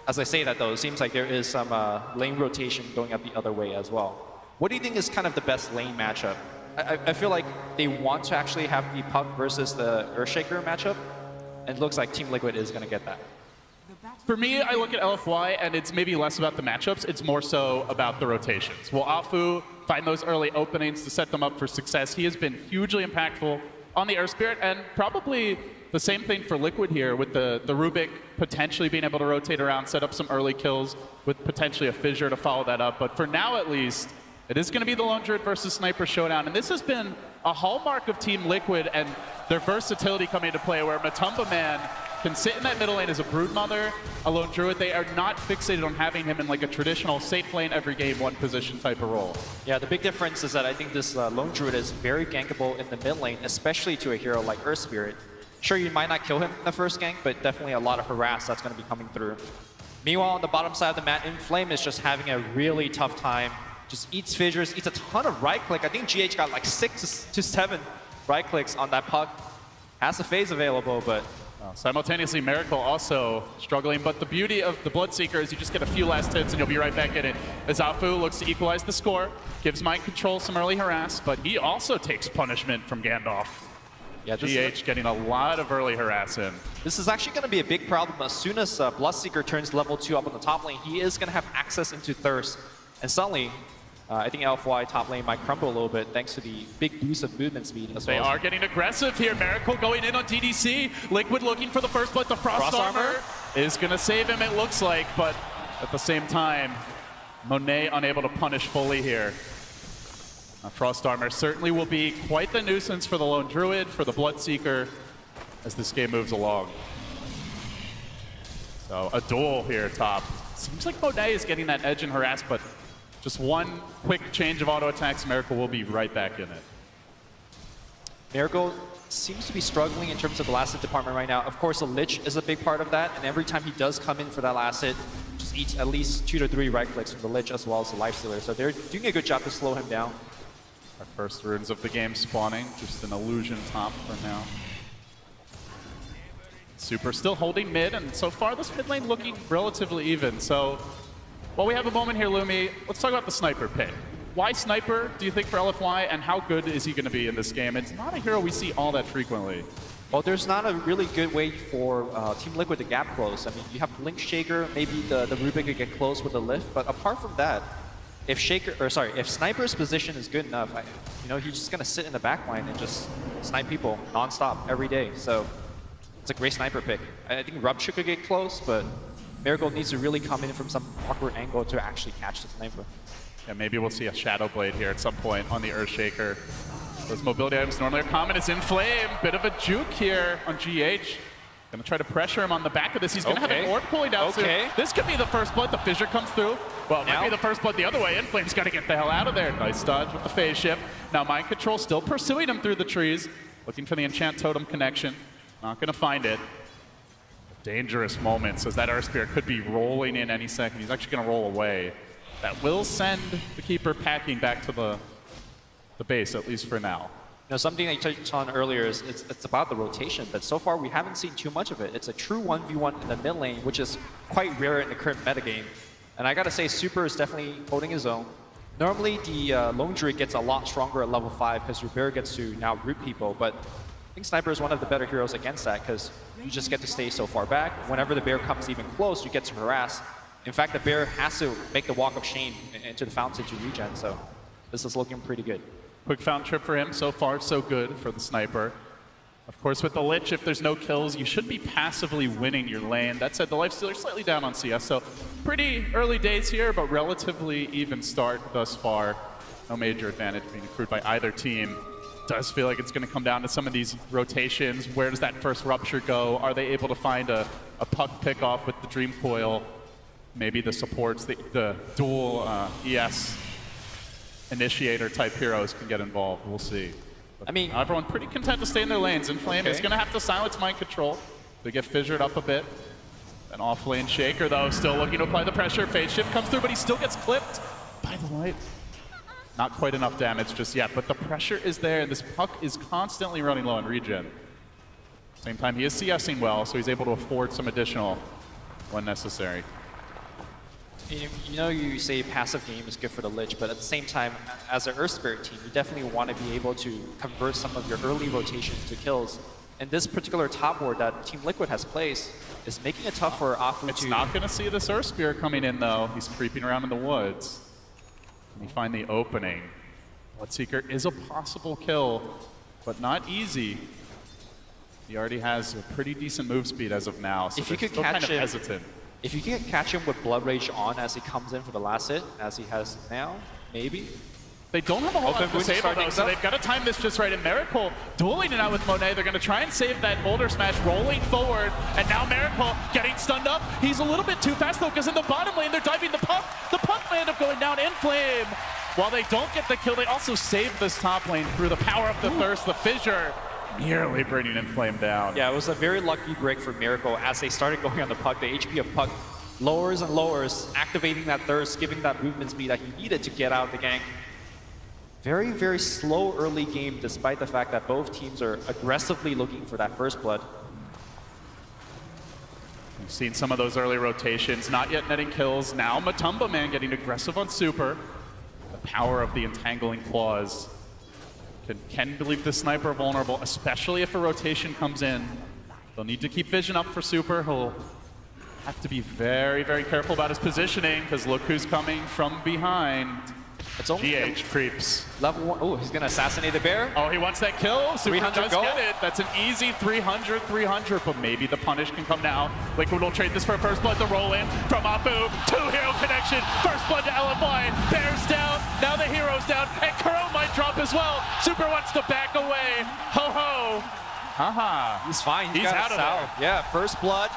As I say that, though, it seems like there is some lane rotation going up the other way as well. What do you think is kind of the best lane matchup? I feel like they want to actually have the Puck versus the Earthshaker matchup, and it looks like Team Liquid is going to get that. For me, I look at LFY, and it's maybe less about the matchups. It's more so about the rotations. Will Afu find those early openings to set them up for success? He has been hugely impactful on the Earth Spirit, and probably the same thing for Liquid here, with the Rubik potentially being able to rotate around, set up some early kills with potentially a Fissure to follow that up. But for now, at least, it is going to be the Lone Druid versus Sniper showdown. And this has been a hallmark of Team Liquid and their versatility coming into play, where Matumba Man can sit in that middle lane as a Broodmother, a Lone Druid. They are not fixated on having him in like a traditional safe lane every game, one position type of role. Yeah, the big difference is that I think this Lone Druid is very gankable in the mid lane, especially to a hero like Earth Spirit. Sure, you might not kill him in the first gank, but definitely a lot of harass that's going to be coming through. Meanwhile, on the bottom side of the map, Inflame is just having a really tough time. Just eats fissures, eats a ton of right click. I think GH got like 6 to 7 right clicks on that puck. Has a phase available, but... Simultaneously, Miracle also struggling, but the beauty of the Bloodseeker is you just get a few last hits and you'll be right back in it. Azafu looks to equalize the score, gives Mind Control some early harass, but he also takes punishment from Gandalf. Yeah, GH getting a lot of early harass in. This is actually going to be a big problem. As soon as Bloodseeker turns level 2 up on the top lane, he is going to have access into Thirst. And suddenly, I think L.F.Y. top lane might crumble a little bit thanks to the big boost of movement speed as well. They are getting aggressive here. Miracle going in on DDC. Liquid looking for the first blood. The Frost Armor is going to save him, it looks like. But at the same time, Monet unable to punish fully here. Frost Armor certainly will be quite the nuisance for the Lone Druid, for the Bloodseeker, as this game moves along. So a duel here top. Seems like Monet is getting that edge and harass, but just one quick change of auto attacks, Miracle will be right back in it. Miracle seems to be struggling in terms of the last hit department right now. Of course, the Lich is a big part of that, and every time he does come in for that last hit, just eats at least 2 to 3 right clicks from the Lich as well as the Lifestealer. So they're doing a good job to slow him down. Our first runes of the game spawning, just an illusion top for now. Super still holding mid, and so far this mid lane looking relatively even. So while we have a moment here, Lumi, let's talk about the Sniper pick. Why Sniper, do you think, for LFY, and how good is he going to be in this game? It's not a hero we see all that frequently. Well, there's not a really good way for Team Liquid to gap close. I mean, you have Blink Shaker, maybe the Rubik could get close with the lift, but apart from that, if Sniper's position is good enough, he's just going to sit in the back line and just snipe people non-stop every day. So it's a great Sniper pick. I think Rupture could get close, but Miracle needs to really come in from some awkward angle to actually catch the Sniper. Yeah, maybe we'll see a Shadow Blade here at some point on the Earthshaker. Those mobility items normally are common. It's Inflame. Bit of a juke here on GH. Gonna try to pressure him on the back of this. He's gonna have an orb pulling down soon. This could be the first blood. The fissure comes through. Well, it might be the first blood the other way. Inflame's gotta get the hell out of there. Nice dodge with the phase shift. Now Mind Control still pursuing him through the trees. Looking for the Enchant Totem connection. Not gonna find it. Dangerous moments as that Earth Spirit could be rolling in any second. He's actually gonna roll away. That will send the Keeper packing back to the base, at least for now. Something I touched on earlier is it's about the rotation, but so far we haven't seen too much of it. It's a true 1v1 in the mid lane, which is quite rare in the current metagame. And I gotta say, Super is definitely holding his own. Normally, the Lone Druid gets a lot stronger at level 5 because your bear gets to now root people, but I think Sniper is one of the better heroes against that because you just get to stay so far back. Whenever the bear comes even close, you get to harass. In fact, the bear has to make the walk of shame into the fountain to regen, so this is looking pretty good. Quick fountain trip for him. So far, so good for the Sniper. Of course, with the Lich, if there's no kills, you should be passively winning your lane. That said, the Lifestealer slightly down on CS, so pretty early days here, but relatively even start thus far. No major advantage being accrued by either team. Does feel like it's going to come down to some of these rotations. Where does that first Rupture go? Are they able to find a puck pick-off with the Dream Coil? Maybe the supports, the dual ES initiator type heroes can get involved. We'll see. But everyone's pretty content to stay in their lanes. Inflame is going to have to silence Mind Control. They get fissured up a bit. An off-lane Shaker, though, still looking to apply the pressure. Phase shift comes through, but he still gets clipped by the light. Not quite enough damage just yet, but the pressure is there, and this puck is constantly running low on regen. Same time, he is CSing well, so he's able to afford some additional when necessary. You say passive game is good for the Lich, but at the same time, as an Earth Spirit team, you definitely want to be able to convert some of your early rotations to kills. And this particular top board that Team Liquid has placed is making it tough for Afu to... It's not going to see this Earth Spirit coming in, though. He's creeping around in the woods. Can he find the opening? Bloodseeker is a possible kill, but not easy. He already has a pretty decent move speed as of now, so if you could still catch kind of him, hesitant. If you can catch him with Blood Rage on as he comes in for the last hit, as he has now, maybe. They don't have a whole lot Open to boost disable though, starting so up. they've got to time this just right. And Miracle dueling it out with Monet. They're going to try and save that boulder smash, rolling forward. And now Miracle getting stunned up. He's a little bit too fast though, because in the bottom lane, they're diving the puck. The puck may end up going down in flame. While they don't get the kill, they also save this top lane through the power of the thirst, the fissure. Nearly bringing in flame down. Yeah, it was a very lucky break for Miracle. As they started going on the puck, the HP of puck lowers and lowers, activating that thirst, giving that movement speed that he needed to get out of the gank. Very, very slow early game, despite the fact that both teams are aggressively looking for that first blood. We've seen some of those early rotations, not yet netting kills. Now Matumba Man getting aggressive on Super. The power of the entangling claws can leave the sniper vulnerable, especially if a rotation comes in. They'll need to keep vision up for Super. He'll have to be very, very careful about his positioning, because look who's coming from behind. It's only GH creeps. Level 1. Oh, he's going to assassinate the bear. Oh, he wants that kill. Super 300 does goal. get it. That's an easy 300, but maybe the punish can come now. Liquid will trade this for first blood to roll in from Apu. Two-hero connection. First blood to LFY. Bear's down. Now the hero's down. And Kuro might drop as well. Super wants to back away. Ho-ho. Haha. He's fine. He's out of there. Yeah, first blood.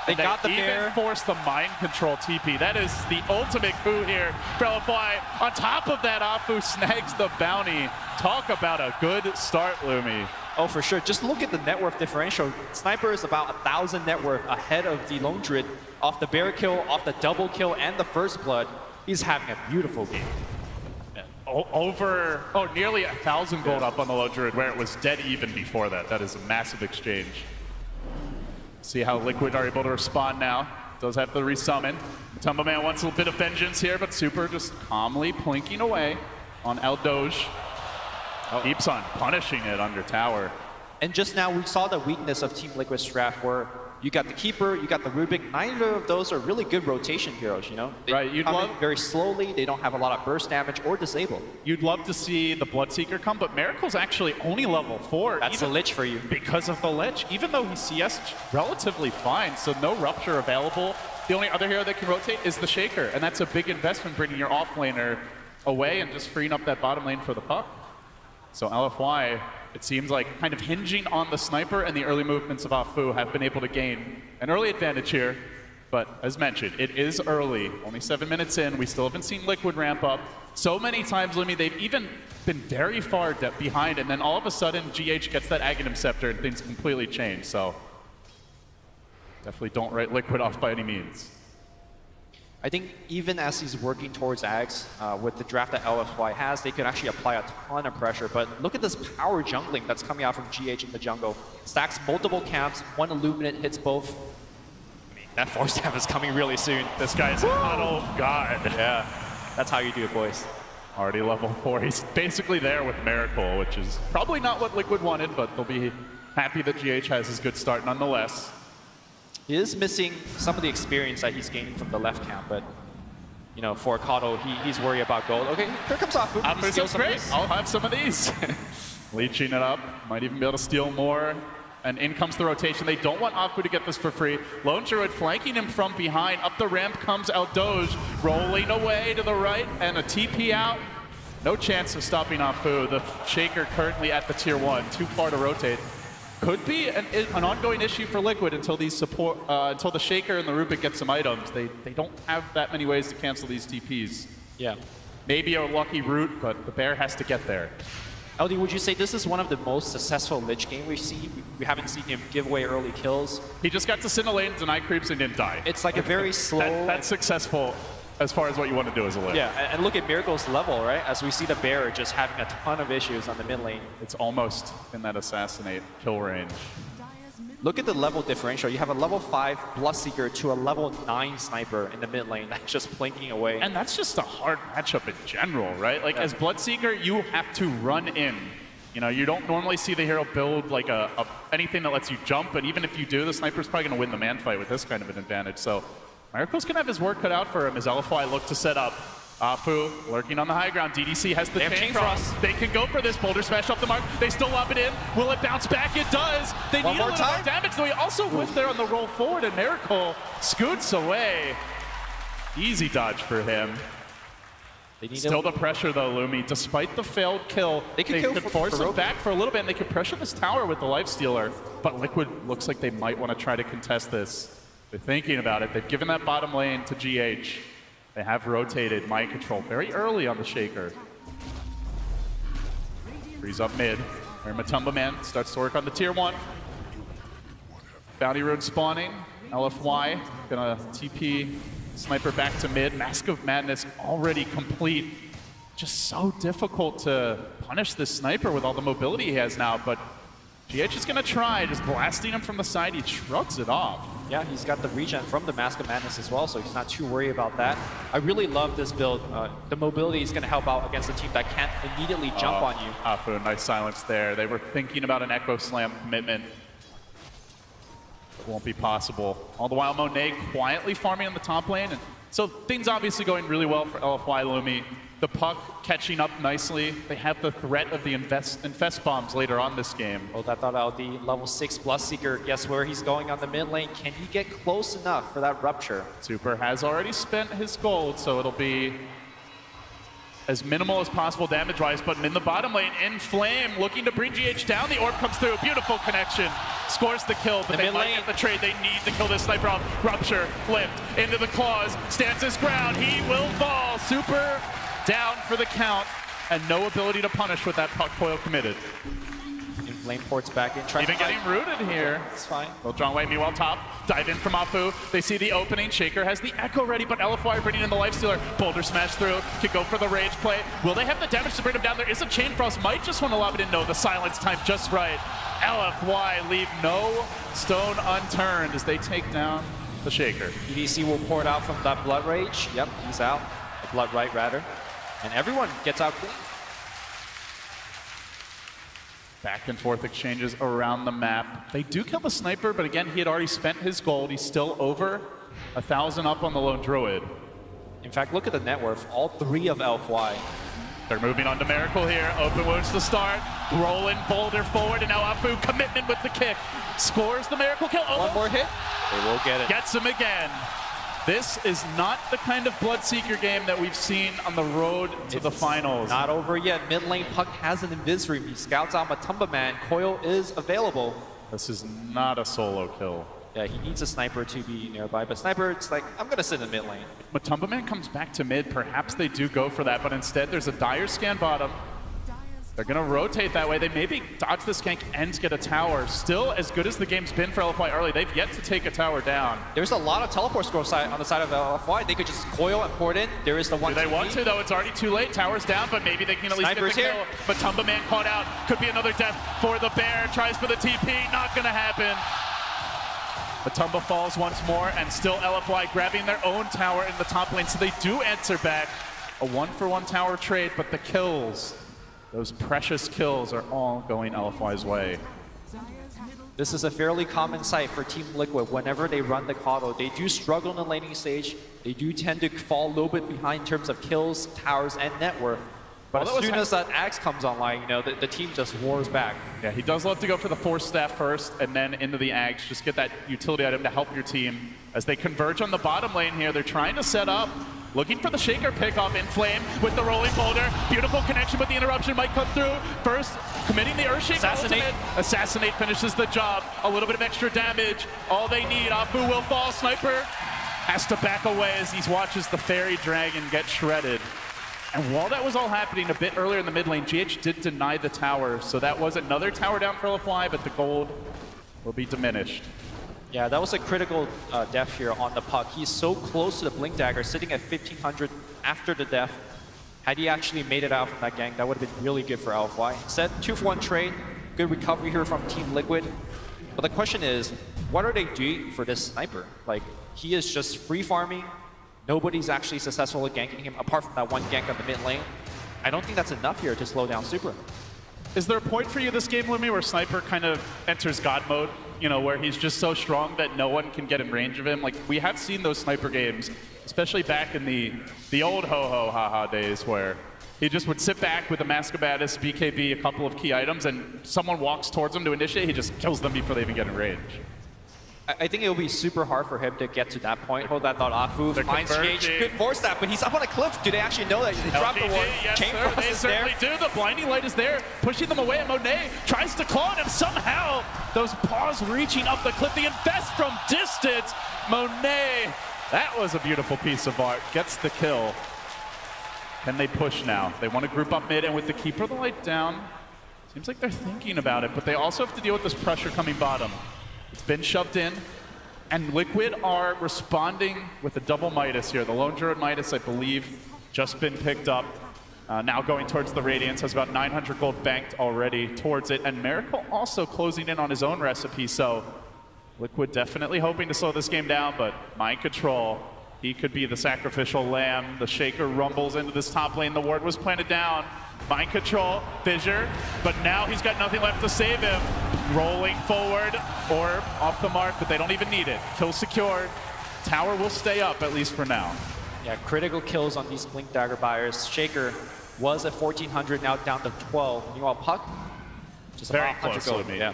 They got the bear. Even forced the mind control TP. That is the ultimate coup here for LFY. On top of that, Afu snags the bounty. Talk about a good start, Lumi. Oh, for sure. Just look at the net worth differential. Sniper is about 1,000 net worth ahead of the Lone Druid off the bear kill, off the double kill, and the first blood. He's having a beautiful game. Nearly 1,000 gold up on the Lone Druid, where it was dead even before that. That is a massive exchange. See how Liquid are able to respond now. Does have to resummon. Tumba Man wants a little bit of vengeance here, but Super just calmly plinking away on LDG. Keeps on punishing it under tower. And just now, we saw the weakness of Team Liquid's draft, where you got the Keeper, you got the Rubik. Neither of those are really good rotation heroes, you know? They come in very slowly, they don't have a lot of burst damage or disable. You'd love to see the Bloodseeker come, but Miracle's actually only level 4. That's a Lich for you. Because of the Lich, even though he's CS relatively fine, so no Rupture available. The only other hero that can rotate is the Shaker, and that's a big investment, bringing your offlaner away and just freeing up that bottom lane for the puck. So LFY, it seems like kind of hinging on the sniper and the early movements of Afu have been able to gain an early advantage here. But as mentioned, it is early, only 7 minutes in. We still haven't seen Liquid ramp up. So many times, Lumi, they've even been very far behind, and then all of a sudden, GH gets that Aghanim Scepter and things completely change. So definitely don't write Liquid off by any means. I think even as he's working towards Ags, with the draft that LFY has, they can actually apply a ton of pressure. But look at this power jungling that's coming out from GH in the jungle. Stacks multiple camps, one Illuminate hits both. I mean, that force stamp is coming really soon. This guy's a huddle god. Yeah, that's how you do it, boys. Already level 4. He's basically there with Miracle, which is probably not what Liquid wanted, but they'll be happy that GH has his good start nonetheless. He is missing some of the experience that he's gaining from the left camp, but you know, for Kato, he's worried about gold. Okay, here comes Afu. Afu's great. I'll have some of these. Leeching it up. Might even be able to steal more. And in comes the rotation. They don't want Afu to get this for free. Lone Druid flanking him from behind. Up the ramp comes LDG, rolling away to the right, and a TP out. No chance of stopping Afu. The Shaker currently at the tier 1, too far to rotate. Could be an ongoing issue for Liquid until these until the Shaker and the Rubik get some items. They don't have that many ways to cancel these TPs. Yeah. Maybe a lucky route, but the bear has to get there. LD, would you say this is one of the most successful Lich game we see? We haven't seen him give away early kills. He just got to Cinna lane, deny creeps, and didn't die. It's like a very slow... That's successful as far as what you want to do as a Lich. Yeah, and look at Miracle's level, right? As we see the bear just having a ton of issues on the mid lane. It's almost in that assassinate kill range. Look at the level differential. You have a level 5 Bloodseeker to a level 9 sniper in the mid lane that's just plinking away. And that's just a hard matchup in general, right? Like, as Bloodseeker, you have to run in. You know, you don't normally see the hero build like anything that lets you jump, and even if you do, the sniper's probably going to win the man fight with this kind of an advantage. So Miracle's going to have his work cut out for him as LFY look to set up. Afu lurking on the high ground. DDC has the chain frost. They can go for this. Boulder smash off the mark. They still lob it in. Will it bounce back? It does. They need a little more damage, though. He also whiffed there on the roll forward, and Miracle scoots away. Easy dodge for him. Still the pressure though, Lumi. Despite the failed kill, they could force him back for a little bit, and they could pressure this tower with the lifestealer. But Liquid looks like they might want to try to contest this. They're thinking about it. They've given that bottom lane to GH. They have rotated Mind Control very early on the Shaker. Freeze up mid, where Matumba Man starts to work on the tier 1. Bounty Rune spawning. LFY gonna TP Sniper back to mid. Mask of Madness already complete. Just so difficult to punish this Sniper with all the mobility he has now, but GH is gonna try, just blasting him from the side. He shrugs it off. Yeah, he's got the regen from the Mask of Madness as well, so he's not too worried about that. I really love this build. The mobility is gonna help out against a team that can't immediately jump on you. Afu, nice silence there. They were thinking about an Echo Slam commitment. It won't be possible. All the while, Monet quietly farming on the top lane. And so things obviously going really well for LFY Lumi. The puck catching up nicely. They have the threat of the infest bombs later on this game. Oh, that thought out the level 6 Bloodseeker. Guess where he's going on the mid lane? Can he get close enough for that rupture? Super has already spent his gold, so it'll be as minimal as possible damage-wise, but in the bottom lane, in Flame, looking to bring GH down. The orb comes through, beautiful connection. Scores the kill, but they might get the trade. They need to kill this Sniper off. Rupture, lift, into the claws, stands his ground. He will fall. Super down for the count, and no ability to punish with that puck coil committed. Flame ports back in. Even getting rooted here. It's fine. Well, John Wayne, meanwhile, top. Dive in from Afu. They see the opening. Shaker has the Echo ready, but LFY bringing in the Lifestealer. Boulder smash through. Could go for the rage play. Will they have the damage to bring him down? There is a Chain Frost. Might just want to lob it in. No, the silence time just right. LFY leave no stone unturned as they take down the Shaker. EDC will pour it out from that Blood Rage. Yep, he's out. The Blood Right, rather. And everyone gets out clean. Back and forth exchanges around the map. They do kill the Sniper, but again, he had already spent his gold. He's still over 1,000 up on the Lone Druid. In fact, look at the net worth. All 3 of LFY. They're moving on to Miracle here. Open wounds to start. Rolling Boulder forward, and now Afu commitment with the kick. Scores the Miracle kill. Oh, one more hit. They will get it. Gets him again. This is not the kind of Bloodseeker game that we've seen on the road to the finals. Not over yet. Mid lane Puck has an Invis Room. He scouts out Matumba Man. Coil is available. This is not a solo kill. Yeah, he needs a Sniper to be nearby, but Sniper, it's like, I'm going to sit in the mid lane. If Matumba Man comes back to mid, perhaps they do go for that, but instead there's a dire scan bottom. They're going to rotate that way. They maybe dodge the skank and get a tower. Still, as good as the game's been for LFY early, they've yet to take a tower down. There's a lot of teleport scroll on the side of LFY. They could just coil and port in. There is the one. Do they want to, though? It's already too late. Tower's down, but maybe they can at least Sniper's get the kill. But Matumba Man caught out. Could be another death for the Bear. Tries for the TP. Not going to happen. Matumba falls once more, and still LFY grabbing their own tower in the top lane. So they do answer back. A 1-for-1 tower trade, but the kills, those precious kills, are all going LFY's way. This is a fairly common sight for Team Liquid. Whenever they run the Coddle, they do struggle in the laning stage. They do tend to fall a little bit behind in terms of kills, towers, and net worth. But as soon as that Axe comes online, you know, the team just wars back. Yeah, he does love to go for the Force Staff first and then into the Axe. Just get that utility item to help your team. As they converge on the bottom lane here, they're trying to set up. Looking for the Shaker pickoff in Flame with the rolling boulder. Beautiful connection, but the interruption might come through. First, committing the Earthshake ultimate. Assassinate finishes the job. A little bit of extra damage. All they need. Afu will fall. Sniper has to back away as he watches the Fairy Dragon get shredded. And while that was all happening a bit earlier in the mid lane, GH did deny the tower. So that was another tower down for LFY, but the gold will be diminished. Yeah, that was a critical death here on the Puck. He's so close to the Blink Dagger, sitting at 1500 after the death. Had he actually made it out from that gank, that would have been really good for LFY. Instead, 2-for-1 trade, good recovery here from Team Liquid. But the question is, what are they doing for this Sniper? Like, he is just free farming. Nobody's actually successful at ganking him, apart from that one gank on the mid lane. I don't think that's enough here to slow down Super. Is there a point for you this game, Lumi, where Sniper kind of enters God mode? You know, where he's just so strong that no one can get in range of him? Like, we have seen those Sniper games, especially back in the old ho-ho-ha-ha days, where he just would sit back with a Mask of Madness, BKB, a couple of key items, and someone walks towards him to initiate, he just kills them before they even get in range. I think it will be super hard for him to get to that point. Hold that thought, Afu finds GH. Good force that, but he's up on a cliff. Do they actually know that? They dropped the one. Yes, Chain sir, Frost they is there. certainly do. The blinding light is there, pushing them away, and Monet tries to claw on him somehow. Those paws reaching up the cliff. The invest from distance. Monet, that was a beautiful piece of art. Gets the kill. Can they push now? They want to group up mid, and with the Keeper of the Light down, seems like they're thinking about it, but they also have to deal with this pressure coming bottom. It's been shoved in. And Liquid are responding with a double Midas here. The Lone Druid Midas, I believe, just been picked up. Now going towards the Radiance, has about 900 gold banked already towards it. And Miracle also closing in on his own recipe, so Liquid definitely hoping to slow this game down, but Mind Control, he could be the sacrificial lamb. The Shaker rumbles into this top lane. The ward was planted down. Mind Control, Fissure, but now he's got nothing left to save him. Rolling forward or off the mark, but they don't even need it. Kill secured. Tower will stay up, at least for now. Yeah, critical kills on these Blink Dagger buyers. Shaker was at 1,400, now down to 12. Meanwhile, Puck, just very about 100 close gold. to me. Yeah.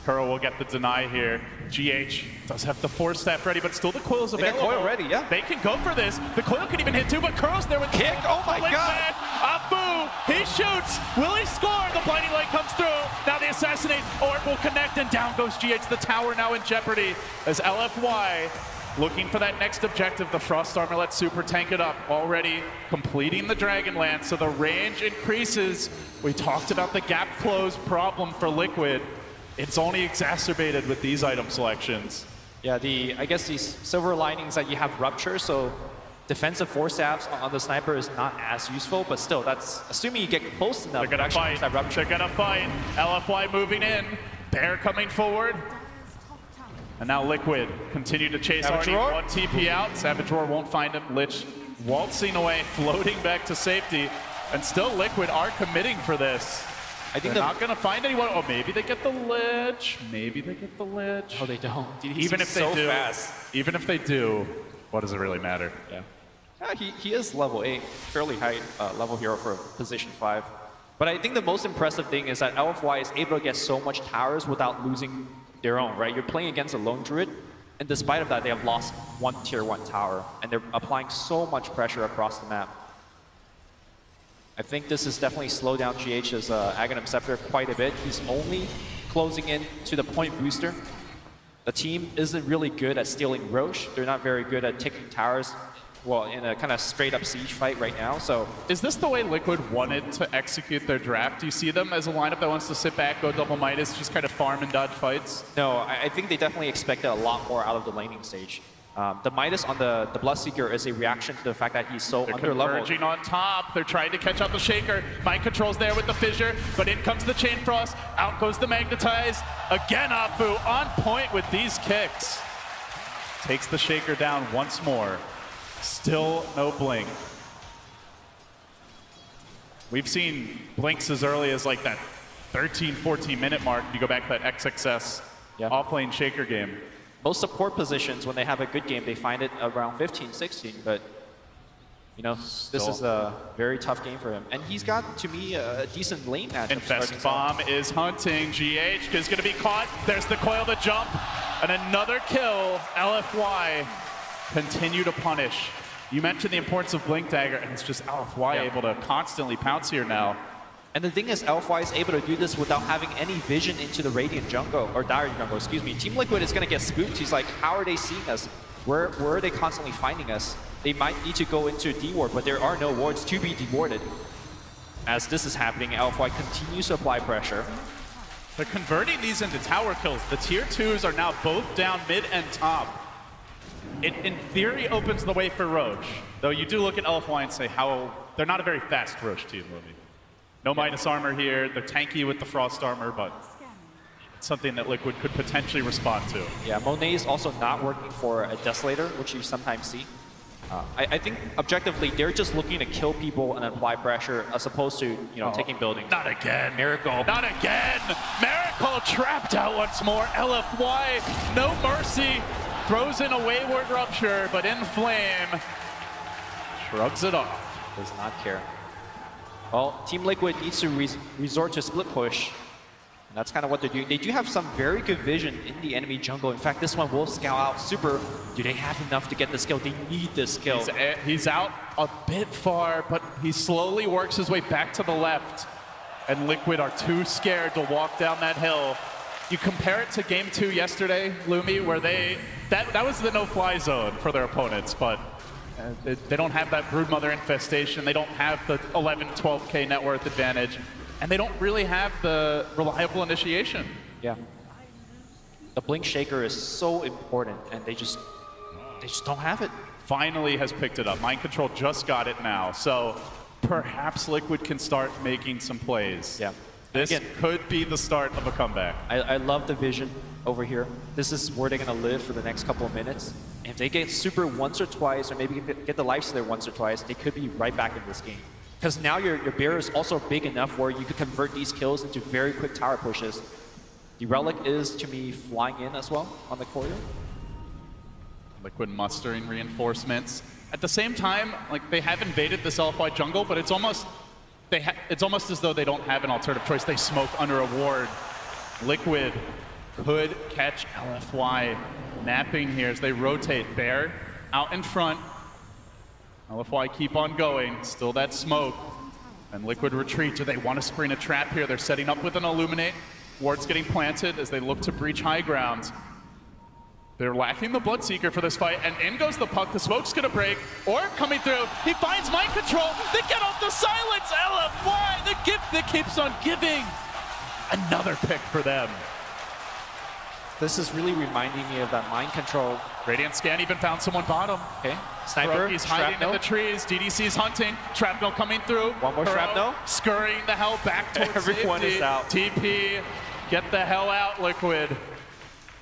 Kuro will get the deny here. GH does have the Force Staff ready, but still the coil is available. They got coil ready, yeah. They can go for this. The coil can even hit too, but Kuro's there with kick. Oh my god! Afu, he shoots. Will he score? The blinding light comes through. Now the assassinate orb will connect, and down goes GH. The tower now in jeopardy as LFY looking for that next objective. The Frost Armor lets Super tank it up, already completing the Dragonlance, so the range increases. We talked about the gap close problem for Liquid. It's only exacerbated with these item selections. Yeah, I guess these silver linings that you have Rupture, so defensive force staffs on the sniper is not as useful, but still, that's assuming you get close enough. They're gonna fight. They're gonna fight. LFY moving in. Bear coming forward. And now Liquid continue to chase Arnie. One TP out. Savage Roar won't find him. Lich waltzing away, floating back to safety. And still Liquid are committing for this. I think they're not going to find anyone. Oh, maybe they get the Lich. Maybe they get the Lich. Oh, they don't. Dude, even if they do, even if they do, what does it really matter? Yeah. He is level 8, fairly high level hero for position 5. But I think the most impressive thing is that LFY is able to get so much towers without losing their own, right? You're playing against a Lone Druid, and despite of that, they have lost one tier 1 tower, and they're applying so much pressure across the map. I think this has definitely slowed down GH's Aghanim Scepter quite a bit. He's only closing in to the point booster. The team isn't really good at stealing Roche. They're not very good at taking towers, well, in a kind of straight up siege fight right now, so. Is this the way Liquid wanted to execute their draft? Do you see them as a lineup that wants to sit back, go double Midas, just kind of farm and dodge fights? No, I think they definitely expected a lot more out of the laning stage. The Midas on the Bloodseeker is a reaction to the fact that he's so under-leveled. Converging on top. They're trying to catch out the Shaker. Mind Control's there with the Fissure, but in comes the Chain Frost. Out goes the Magnetize. Again, Afu on point with these kicks. Takes the Shaker down once more. Still no blink. We've seen blinks as early as like that 13, 14 minute mark. If you go back to that XXS offlane Shaker game. Most support positions, when they have a good game, they find it around 15, 16, but you know, this is a very tough game for him. And he's got, to me, a decent lane matchup. Infest Bomb is hunting. GH is going to be caught. There's the coil to jump. And another kill. LFY continue to punish. You mentioned the importance of Blink Dagger, and it's just LFY able to constantly pounce here now. And the thing is, LFY is able to do this without having any vision into the Radiant jungle, or Dire jungle, excuse me. Team Liquid is going to get spooked. He's like, how are they seeing us? Where are they constantly finding us? They might need to go into D-ward, but there are no wards to be dewarded. As this is happening, LFY continues to apply pressure. They're converting these into tower kills. The tier 2s are now both down mid and top. It, in theory, opens the way for Roche. Though you do look at LFY and say how they're not a very fast Roche team, Louis. No Midas armor here. They're tanky with the Frost armor, but it's something that Liquid could potentially respond to. Yeah, Monet is also not working for a Desolator, which you sometimes see. I think objectively, they're just looking to kill people and apply pressure as opposed to, you know, taking buildings. Not again. Miracle. Not again. Miracle trapped out once more. LFY, no mercy. Throws in a wayward Rupture, but in Flame shrugs it off. Does not care. Well, Team Liquid needs to resort to split push. And that's kind of what they're doing. They do have some very good vision in the enemy jungle. In fact, this one will scout out super. Do they have enough to get the kill? They need this kill. He's out a bit far, but he slowly works his way back to the left. And Liquid are too scared to walk down that hill. You compare it to game 2 yesterday, Lumi, where that was the no-fly zone for their opponents, but they don't have that broodmother infestation. They don't have the 11, 12K net worth advantage. And they don't really have the reliable initiation. Yeah. The Blink Shaker is so important, and they just don't have it. Finally has picked it up. Mind Control just got it now. So perhaps Liquid can start making some plays. Yeah. This could be the start of a comeback. I love the vision over here. This is where they're going to live for the next couple of minutes. And if they get super once or twice, or maybe get the life stealer once or twice, they could be right back in this game. Because now your bear is also big enough where you could convert these kills into very quick tower pushes. The Relic is, to me, flying in as well on the courier. Liquid mustering reinforcements. At the same time, like, they have invaded this LFY jungle, but it's almost as though they don't have an alternative choice. They smoke under a ward. Liquid could catch LFY napping here as they rotate. Bear out in front. LFY keep on going, still that smoke. And Liquid retreat. Do they want to spring a trap here? They're setting up with an Illuminate. Ward's getting planted as they look to breach high ground. They're lacking the Bloodseeker for this fight, and in goes the puck. The smoke's gonna break. Orb coming through. He finds Mind Control. They get off the silence. LFY, the gift that keeps on giving. Another pick for them. This is really reminding me of that Mind Control. Radiant Scan even found someone bottom. Okay, Sniper, He's hiding Shrapnel. in the trees. DDC's hunting. Shrapnel coming through. One more Shrapnel. Scurrying the hell back towards Everyone safety. is out. TP, get the hell out, Liquid.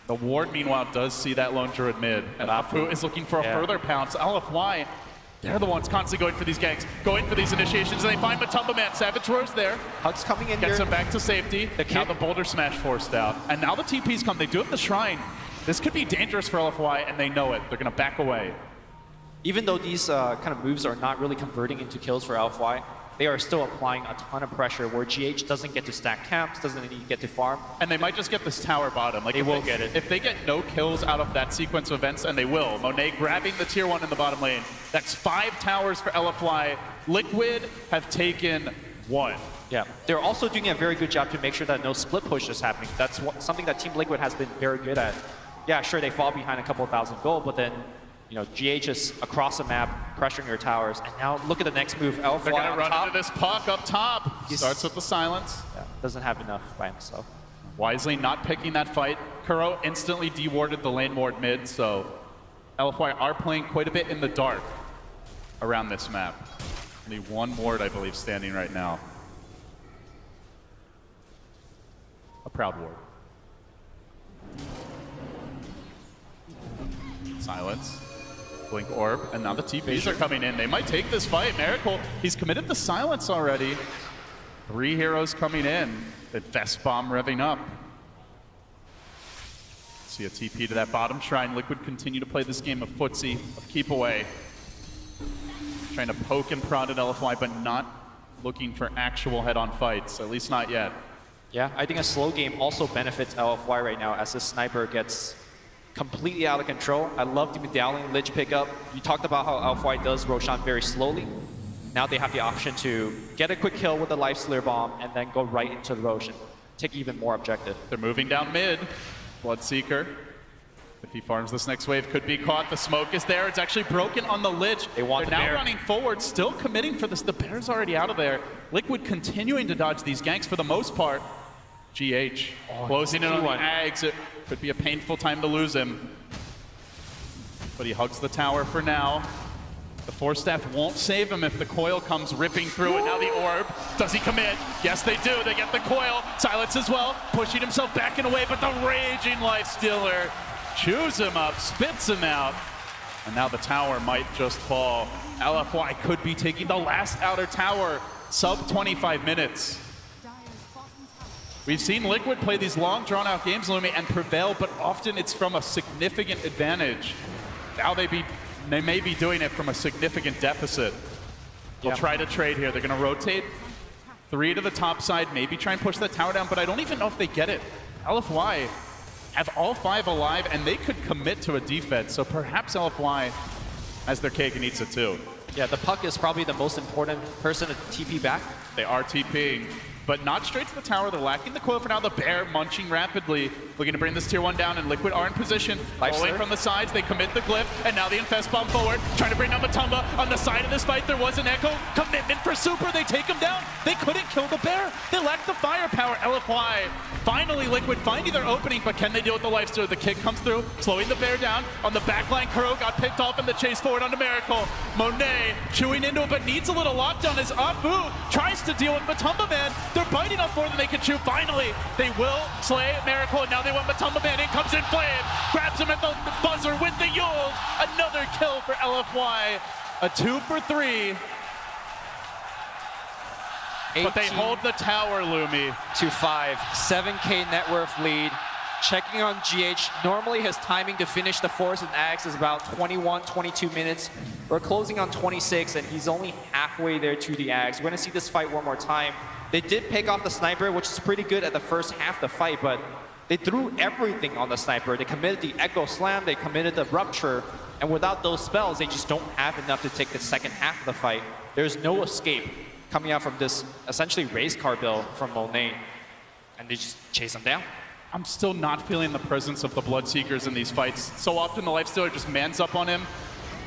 The ward, meanwhile, does see that lone druid mid. And Apu is looking for a further pounce. LFY, they're the ones constantly going for these ganks, going for these initiations, and they find Matumba Man. Savage Roar's there. Hugs coming in Gets here. him back to safety. Now the Boulder Smash forced out. And now the TP's come. They do have the Shrine. This could be dangerous for LFY, and they know it. They're going to back away. Even though these kind of moves are not really converting into kills for LFY, they are still applying a ton of pressure where GH doesn't get to stack camps, doesn't need to get to farm. And they might just get this tower bottom. Like, they will get it. If they get no kills out of that sequence of events, and they will, Monet grabbing the tier 1 in the bottom lane. That's 5 towers for LFY. Liquid have taken 1. Yeah, they're also doing a very good job to make sure that no split push is happening. That's something that Team Liquid has been very good at. Yeah, sure, they fall behind a couple of thousand gold, but then, you know, GH is across the map, pressuring your towers. And now look at the next move. LFY They're going to run top. into this puck up top. Starts with the silence. Yeah, doesn't have enough by himself. Wisely not picking that fight. Kuro instantly dewarded the lane ward mid, so LFY are playing quite a bit in the dark around this map. Only one ward, I believe, standing right now. A proud ward. Silence. Blink Orb, and now the TPs are coming in. They might take this fight. Miracle, he's committed the silence already. 3 heroes coming in. The Vest Bomb revving up. See a TP to that bottom shrine. Liquid continue to play this game of footsie, of keep away. Trying to poke and prod at LFY, but not looking for actual head-on fights, at least not yet. Yeah, I think a slow game also benefits LFY right now as this sniper gets completely out of control. I love the Medallion Lich pickup. You talked about how LFY does Roshan very slowly. Now they have the option to get a quick kill with the Life Slayer Bomb and then go right into the Roshan. Take even more objective. They're moving down mid. Bloodseeker, if he farms this next wave, could be caught. The smoke is there. It's actually broken on the Lich. They want They're the now bear. running forward, still committing for this. The Bear's already out of there. Liquid continuing to dodge these ganks for the most part. GH closing in on the Ags. It could be a painful time to lose him. But he hugs the tower for now. The Force Staff won't save him if the coil comes ripping through, and now the orb. Does he commit? Yes, they do. They get the coil. Silence as well, pushing himself back and away, but the raging Life Stealer chews him up, spits him out, and now the tower might just fall. LFY could be taking the last outer tower, sub 25 minutes. We've seen Liquid play these long, drawn-out games, Lumi, and prevail, but often it's from a significant advantage. Now they may be doing it from a significant deficit. They'll try to trade here. They're going to rotate 3 to the top side, maybe try and push that tower down, but I don't even know if they get it. LFY have all 5 alive, and they could commit to a defense, so perhaps LFY has their cake and eats it too. Yeah, the puck is probably the most important person to TP back. They are TPing, but not straight to the tower. They're lacking the coil for now. The Bear munching rapidly, looking to bring this tier 1 down, and Liquid are in position. Rolling from the sides, they commit the glyph, and now the Infest bomb forward, trying to bring down Matumba. On the side of this fight, there was an Echo. Commitment for Super, they take him down. They couldn't kill the Bear. They lacked the firepower. LFY, finally Liquid finding their opening, but can they deal with the Lifestealer? The kick comes through, slowing the Bear down. On the backline, Kuro got picked off in the chase forward onto Miracle. Monet chewing into it, but needs a little lockdown as Afu tries to deal with Matumba Man. They're biting off more than they can chew. Finally, they will slay Miracle, and now they want Matumba Man. In comes In Flame, grabs him at the buzzer with the Yule. Another kill for LFY. A 2 for 3. But they hold the tower, Lumi. 2-5, 7K net worth lead. Checking on GH. Normally his timing to finish the Force and Axe is about 21, 22 minutes. We're closing on 26, and he's only halfway there to the Axe. We're going to see this fight one more time. They did pick off the Sniper, which is pretty good at the first half of the fight, but they threw everything on the Sniper. They committed the Echo Slam, they committed the Rupture, and without those spells, they just don't have enough to take the second half of the fight. There's no escape coming out from this essentially race car build from Monet, and they just chase him down. I'm still not feeling the presence of the Bloodseekers in these fights. So often the Lifestealer just mans up on him,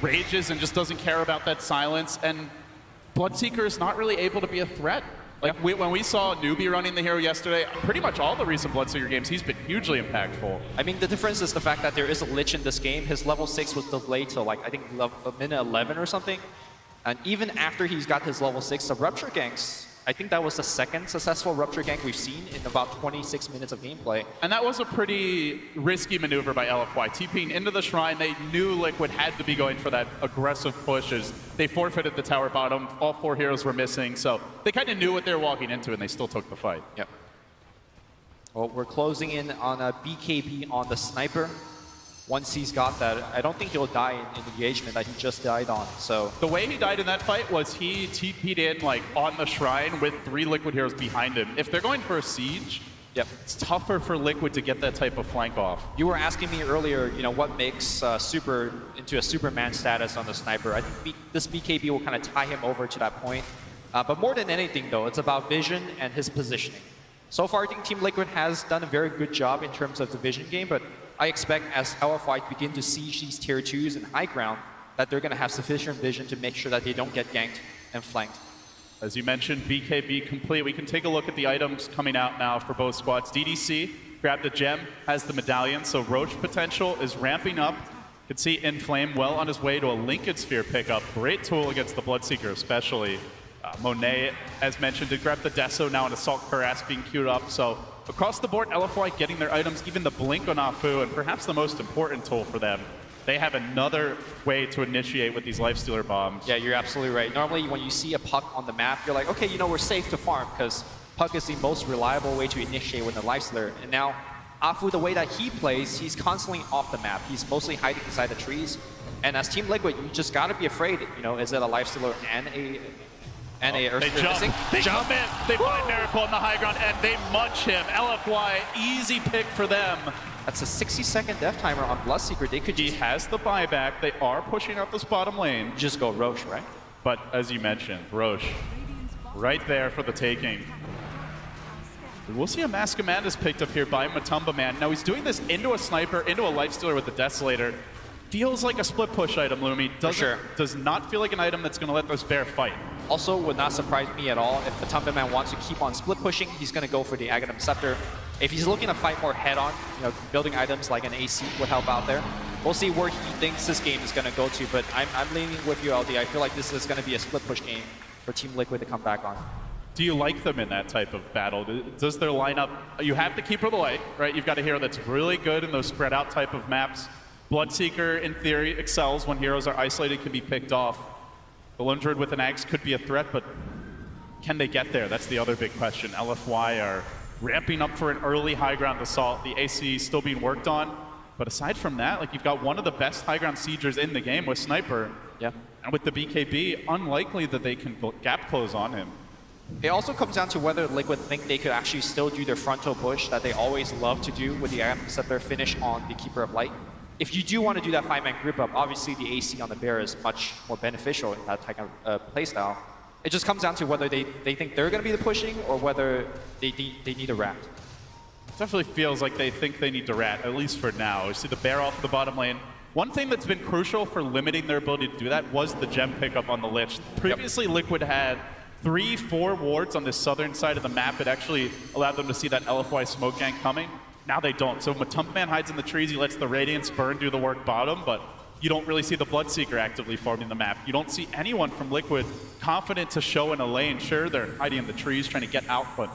rages, and just doesn't care about that silence, and Bloodseeker is not really able to be a threat. Like when we saw Newbie running the hero yesterday, pretty much all the recent Bloodseeker games, he's been hugely impactful. I mean, the difference is the fact that there is a Lich in this game. His level 6 was delayed to, like, I think minute 11 or something. And even after he's got his level 6, the Rupture ganks, I think that was the second successful Rupture gank we've seen in about 26 minutes of gameplay. And that was a pretty risky maneuver by LFY. TPing into the Shrine, they knew Liquid had to be going for that aggressive push as they forfeited the tower bottom. All 4 heroes were missing, so they kind of knew what they were walking into, and they still took the fight. Yep. Well, we're closing in on a BKB on the Sniper. Once he's got that, I don't think he'll die in the engagement that he just died on. So the way he died in that fight was he TP'd in like on the Shrine with 3 Liquid heroes behind him. If they're going for a siege, it's tougher for Liquid to get that type of flank off. You were asking me earlier, you know, what makes Super into a Superman status on the Sniper. I think this BKB will kind of tie him over to that point. But more than anything, though, it's about vision and his positioning. So far, I think Team Liquid has done a very good job in terms of the vision game, but I expect as LFY begin to siege these tier 2s and high ground, that they're going to have sufficient vision to make sure that they don't get ganked and flanked. As you mentioned, BKB complete. We can take a look at the items coming out now for both squads. DDC grabbed a gem, has the medallion, so Roche potential is ramping up. You can see In Flame well on his way to a Linked Sphere pickup. Great tool against the Bloodseeker especially. Monet, as mentioned, did grab the Deso, now an Assault Cuirass being queued up. So across the board, LFY getting their items, even the Blink on Afu, and perhaps the most important tool for them. They have another way to initiate with these Lifestealer bombs. Yeah, you're absolutely right. Normally, when you see a puck on the map, you're like, okay, you know, we're safe to farm, because puck is the most reliable way to initiate with a Lifestealer. And now, Afu, the way that he plays, he's constantly off the map. He's mostly hiding inside the trees. And as Team Liquid, you just gotta be afraid, you know, is it a Lifestealer and a They jump in, they find Miracle on the high ground, and they munch him. LFY, easy pick for them. That's a 60-second death timer on Bloodseeker. They could He has the buyback. They are pushing out this bottom lane. Just go Roche, right? But as you mentioned, Roche, right there for the taking. We'll see a Mask of Madness picked up here by Matumba Man. Now he's doing this into a Sniper, into a Lifestealer with the Desolator. Feels like a split push item, Lumi. Does not feel like an item that's going to let this Bear fight. Also, would not surprise me at all if Matumba Man wants to keep on split pushing. He's going to go for the Aghanim Scepter. If he's looking to fight more head-on, you know, building items like an AC would help out there. We'll see where he thinks this game is going to go to, but I'm leaning with you, LD. I feel like this is going to be a split push game for Team Liquid to come back on. Do you like them in that type of battle? Does their lineup, you have to keep her light, right? You've got a hero that's really good in those spread out type of maps. Bloodseeker, in theory, excels when heroes are isolated, can be picked off. The Lone Druid with an axe could be a threat, but can they get there? That's the other big question. LFY are ramping up for an early high ground assault. The AC still being worked on. But aside from that, like, you've got one of the best high ground siegers in the game with Sniper. Yeah. And with the BKB, unlikely that they can gap close on him. It also comes down to whether Liquid think they could actually still do their frontal push that they always love to do with the Scepter finish on the Keeper of Light. If you do want to do that 5-man group up, obviously the AC on the Bear is much more beneficial in that type of playstyle. It just comes down to whether they think they're going to be the pushing or whether they need a rat. Definitely feels like they think they need to rat, at least for now. You see the Bear off the bottom lane. One thing that's been crucial for limiting their ability to do that was the gem pickup on the Lich. Previously, Liquid had 3-4 wards on the southern side of the map. It actually allowed them to see that LFY smoke gang coming. Now they don't. So Matumba Man hides in the trees. He lets the Radiance burn do the work bottom, but you don't really see the Bloodseeker actively farming the map. You don't see anyone from Liquid confident to show in a lane. Sure, they're hiding in the trees trying to get out, but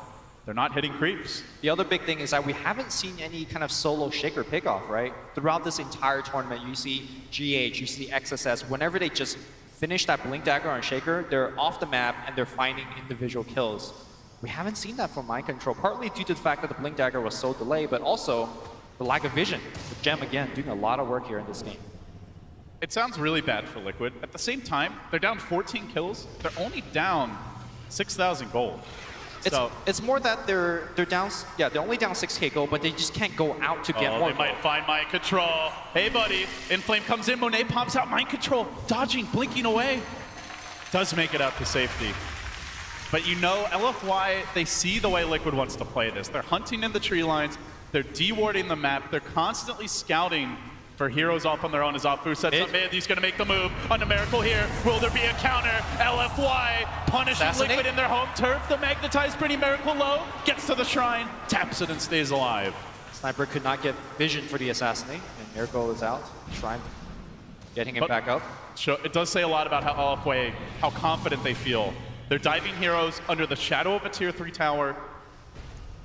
they're not hitting creeps. The other big thing is that we haven't seen any kind of solo Shaker pickoff, right? Throughout this entire tournament, you see GH, you see XSS. Whenever they just finish that Blink Dagger on Shaker, they're off the map and they're finding individual kills. We haven't seen that from Mind Control, partly due to the fact that the Blink Dagger was so delayed, but also the lack of vision. The Gem, again, doing a lot of work here in this game. It sounds really bad for Liquid. At the same time, they're down 14 kills. They're only down 6,000 gold. It's more that they're down, yeah, they're only down 6k gold, but they just can't go out to get more They might find Mind Control. Hey, buddy. Inflame comes in. Monet pops out. Mind Control. Dodging, blinking away. Does make it out to safety. But you know, LFY, they see the way Liquid wants to play this. They're hunting in the tree lines. They're dewarding the map. They're constantly scouting for heroes off on their own as Afu sets up mid. He's going to make the move on the Miracle here. Will there be a counter? LFY punishing Liquid in their home turf. The Magnetized pretty Miracle low. Gets to the shrine, taps it and stays alive. Sniper could not get vision for the Assassinate, and Miracle is out. Shrine getting him back up. It does say a lot about how LFY, how confident they feel. They're diving heroes under the shadow of a tier 3 tower,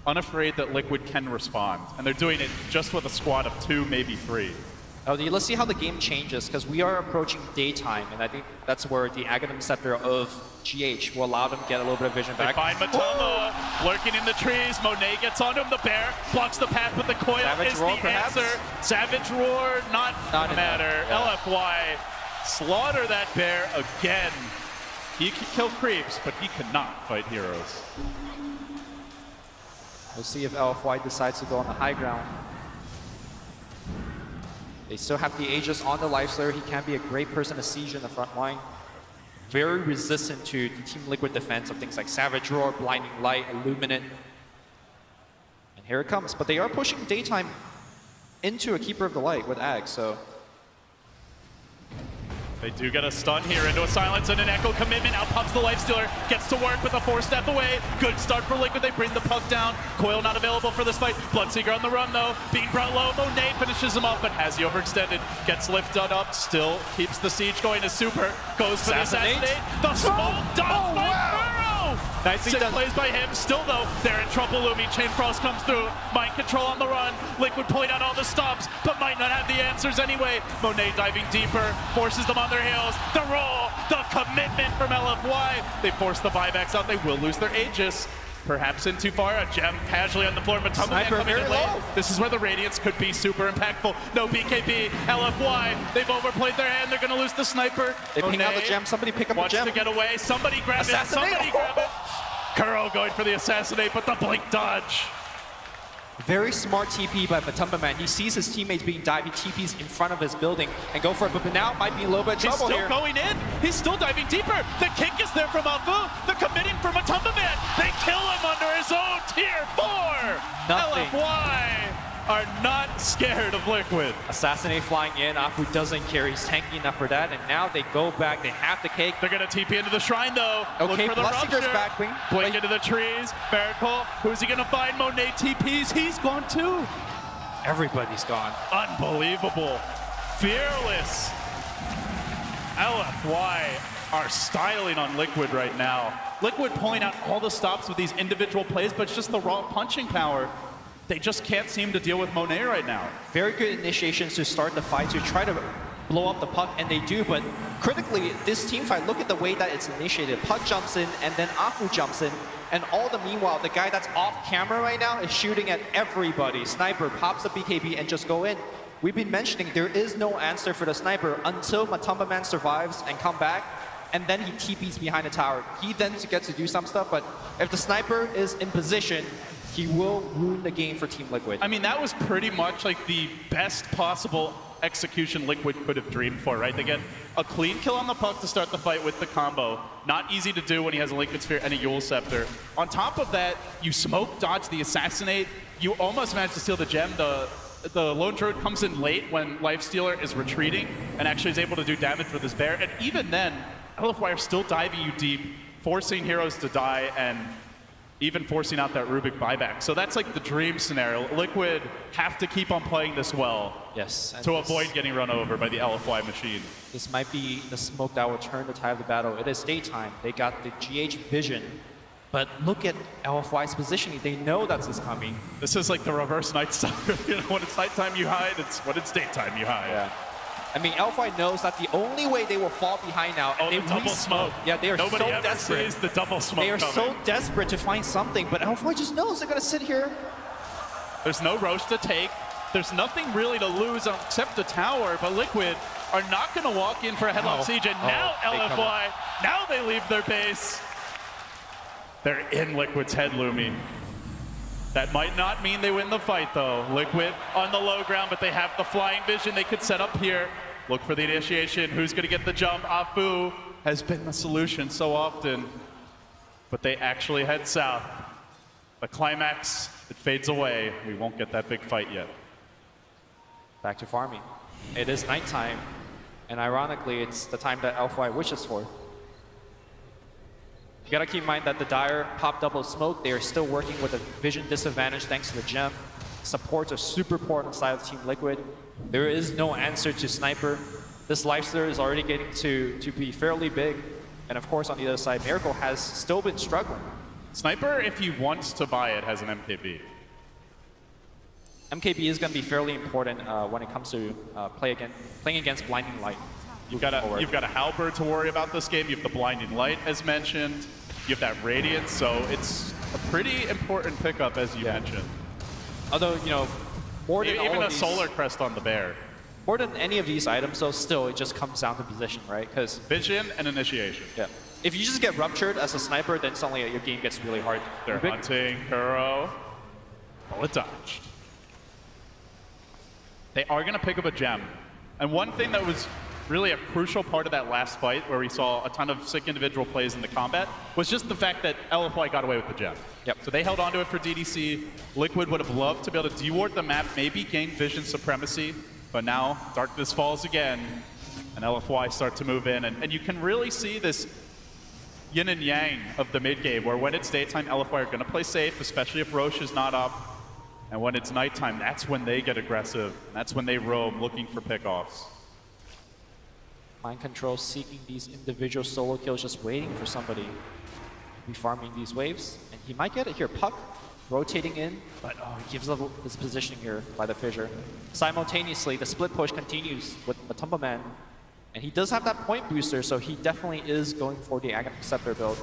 unafraid that Liquid can respond. And they're doing it just with a squad of 2, maybe 3. Let's see how the game changes, because we are approaching daytime, and I think that's where the Aghanim Scepter of GH will allow them to get a little bit of vision back. They find Matumba lurking in the trees. Monet gets onto him. The Bear blocks the path, but the coil Savage is Roar, the perhaps? answer. Savage Roar, not a matter. Yeah. LFY slaughter that Bear again. He can kill creeps, but he cannot fight heroes. We'll see if LFY decides to go on the high ground. They still have the Aegis on the Lifeslayer. He can be a great person to siege in the front line. Very resistant to the Team Liquid defense of things like Savage Roar, Blinding Light, Illuminate. And here it comes. But they are pushing daytime into a Keeper of the Light with Ag, so... They do get a stun here into a silence and an echo commitment. Out pops the Lifestealer, gets to work with a 4-step away. Good start for Liquid. They bring the puck down. Coil not available for this fight. Bloodseeker on the run though. Being brought low. Monet finishes him off, but has he overextended. Gets lifted up. Still keeps the siege going as Super goes for the assassinate. The smoke dodge by Burrow. Nicely done. Plays by him. Still though, they're in trouble. Looming Chain Frost comes through. Mind Control on the run. Liquid pulling out all the stops, but might not have the answers anyway. Monet diving deeper, forces them on their heels. The roll, the commitment from LFY. They force the buybacks out. They will lose their Aegis. Perhaps in too far. A gem casually on the floor. Matumba Man coming in late. This is where the Radiance could be super impactful. No BKB. LFY, they've overplayed their hand. They're going to lose the sniper. They ping out the gem. Somebody pick up the gem. Wants to get away. Somebody grab it. Somebody grab it. Kuro going for the assassinate, but the blink dodge. Very smart TP by Matumba Man. He sees his teammates being diving TPs in front of his building and go for it, but now might be a little bit of trouble here. He's still going in. He's still diving deeper. The kick is there from Afu. They're committing for Matumba Man. They kill him under his own tier 4. Nothing. LFY are not scared of Liquid. Assassinate flying in. Afu doesn't care. He's tanky enough for that, and now they go back. They have the cake. They're going to TP into the shrine, though. Okay, Look for the Bloodseeker's back. Blink into the trees. Miracle. Who's he going to find? Monet TPs. He's gone, too. Everybody's gone. Unbelievable. Fearless. LFY are styling on Liquid right now. Liquid pulling out all the stops with these individual plays, but it's just the raw punching power. They just can't seem to deal with Monet right now. Very good initiations to start the fight, to try to blow up the puck, and they do, but critically, this team fight, look at the way that it's initiated. Puck jumps in, and then Afu jumps in, and all the meanwhile, the guy that's off camera right now is shooting at everybody. Sniper pops the BKB and just go in. We've been mentioning there is no answer for the Sniper until Matumba Man survives and come back. and then he TPs behind the tower. He then gets to do some stuff, but if the sniper is in position, he will ruin the game for Team Liquid. I mean, that was pretty much like the best possible execution Liquid could have dreamed for, right? They get a clean kill on the puck to start the fight with the combo. Not easy to do when he has a Liquid Sphere and a Yule Scepter. On top of that, you smoke dodge the Assassinate. You almost manage to steal the gem. The Lone Druid comes in late when Lifestealer is retreating and actually is able to do damage with his bear. And even then, LFY are still diving you deep, forcing heroes to die, and even forcing out that Rubik buyback. So that's like the dream scenario. Liquid have to keep on playing this well. Yes. To avoid getting run over by the LFY machine. This might be the smoke that will turn the tide of the battle. It is daytime. They got the GH vision. But look at LFY's positioning. They know that's what's coming. This is like the reverse Night Stalker. You know, when it's nighttime you hide, it's when it's daytime you hide. Yeah. I mean, LFY knows that the only way they will fall behind now, and they double smoke. Yeah, they are Nobody so ever desperate. sees the double smoke They are coming. so desperate to find something, but LFY just knows they're gonna sit here. There's no Roche to take. There's nothing really to lose except the tower, but Liquid are not going to walk in for a headlock siege, and now LFY, now they leave their base. They're in Liquid's head, Lumi. That might not mean they win the fight, though. Liquid on the low ground, but they have the flying vision they could set up here. Look for the initiation. Who's going to get the jump? Afu has been the solution so often, but they actually head south. The climax, it fades away. We won't get that big fight yet. Back to farming. It is nighttime, and ironically, it's the time that LFY wishes for. You gotta keep in mind that the Dire pop double smoke. They are still working with a vision disadvantage thanks to the gem. Supports are super poor on the side of Team Liquid. There is no answer to Sniper. This Lifestealer is already getting to be fairly big. And of course, on the other side, Miracle has still been struggling. Sniper, if he wants to buy it, has an MKB. MKB is going to be fairly important when it comes to playing against Blinding Light. You've got a Halberd to worry about this game. You have the Blinding Light, as mentioned. You have that Radiance, so it's a pretty important pickup, as you mentioned. Although, you know, more than even all a of these, Solar Crest on the Bear. More than any of these items, though, still, it just comes down to position, right? Because Vision and Initiation. Yeah. If you just get ruptured as a sniper, then suddenly your game gets really hard. They're hunting Kuro. Bullet dodged. They are going to pick up a gem. And one thing that was really a crucial part of that last fight, where we saw a ton of sick individual plays in the combat, was just the fact that LFY got away with the gem. Yep. So they held onto it for DDC. Liquid would have loved to be able to deward the map, maybe gain vision supremacy, but now darkness falls again, and LFY start to move in. And you can really see this yin and yang of the mid game, where when it's daytime, LFY are going to play safe, especially if Roche is not up. And when it's nighttime, that's when they get aggressive. That's when they roam, looking for pickoffs. Mind Control seeking these individual solo kills, just waiting for somebody to be farming these waves. And he might get it here. Puck rotating in, but he gives up his positioning here by the fissure. Simultaneously, the split push continues with Matumba Man. And he does have that point booster, so he definitely is going for the Aghanim Scepter build.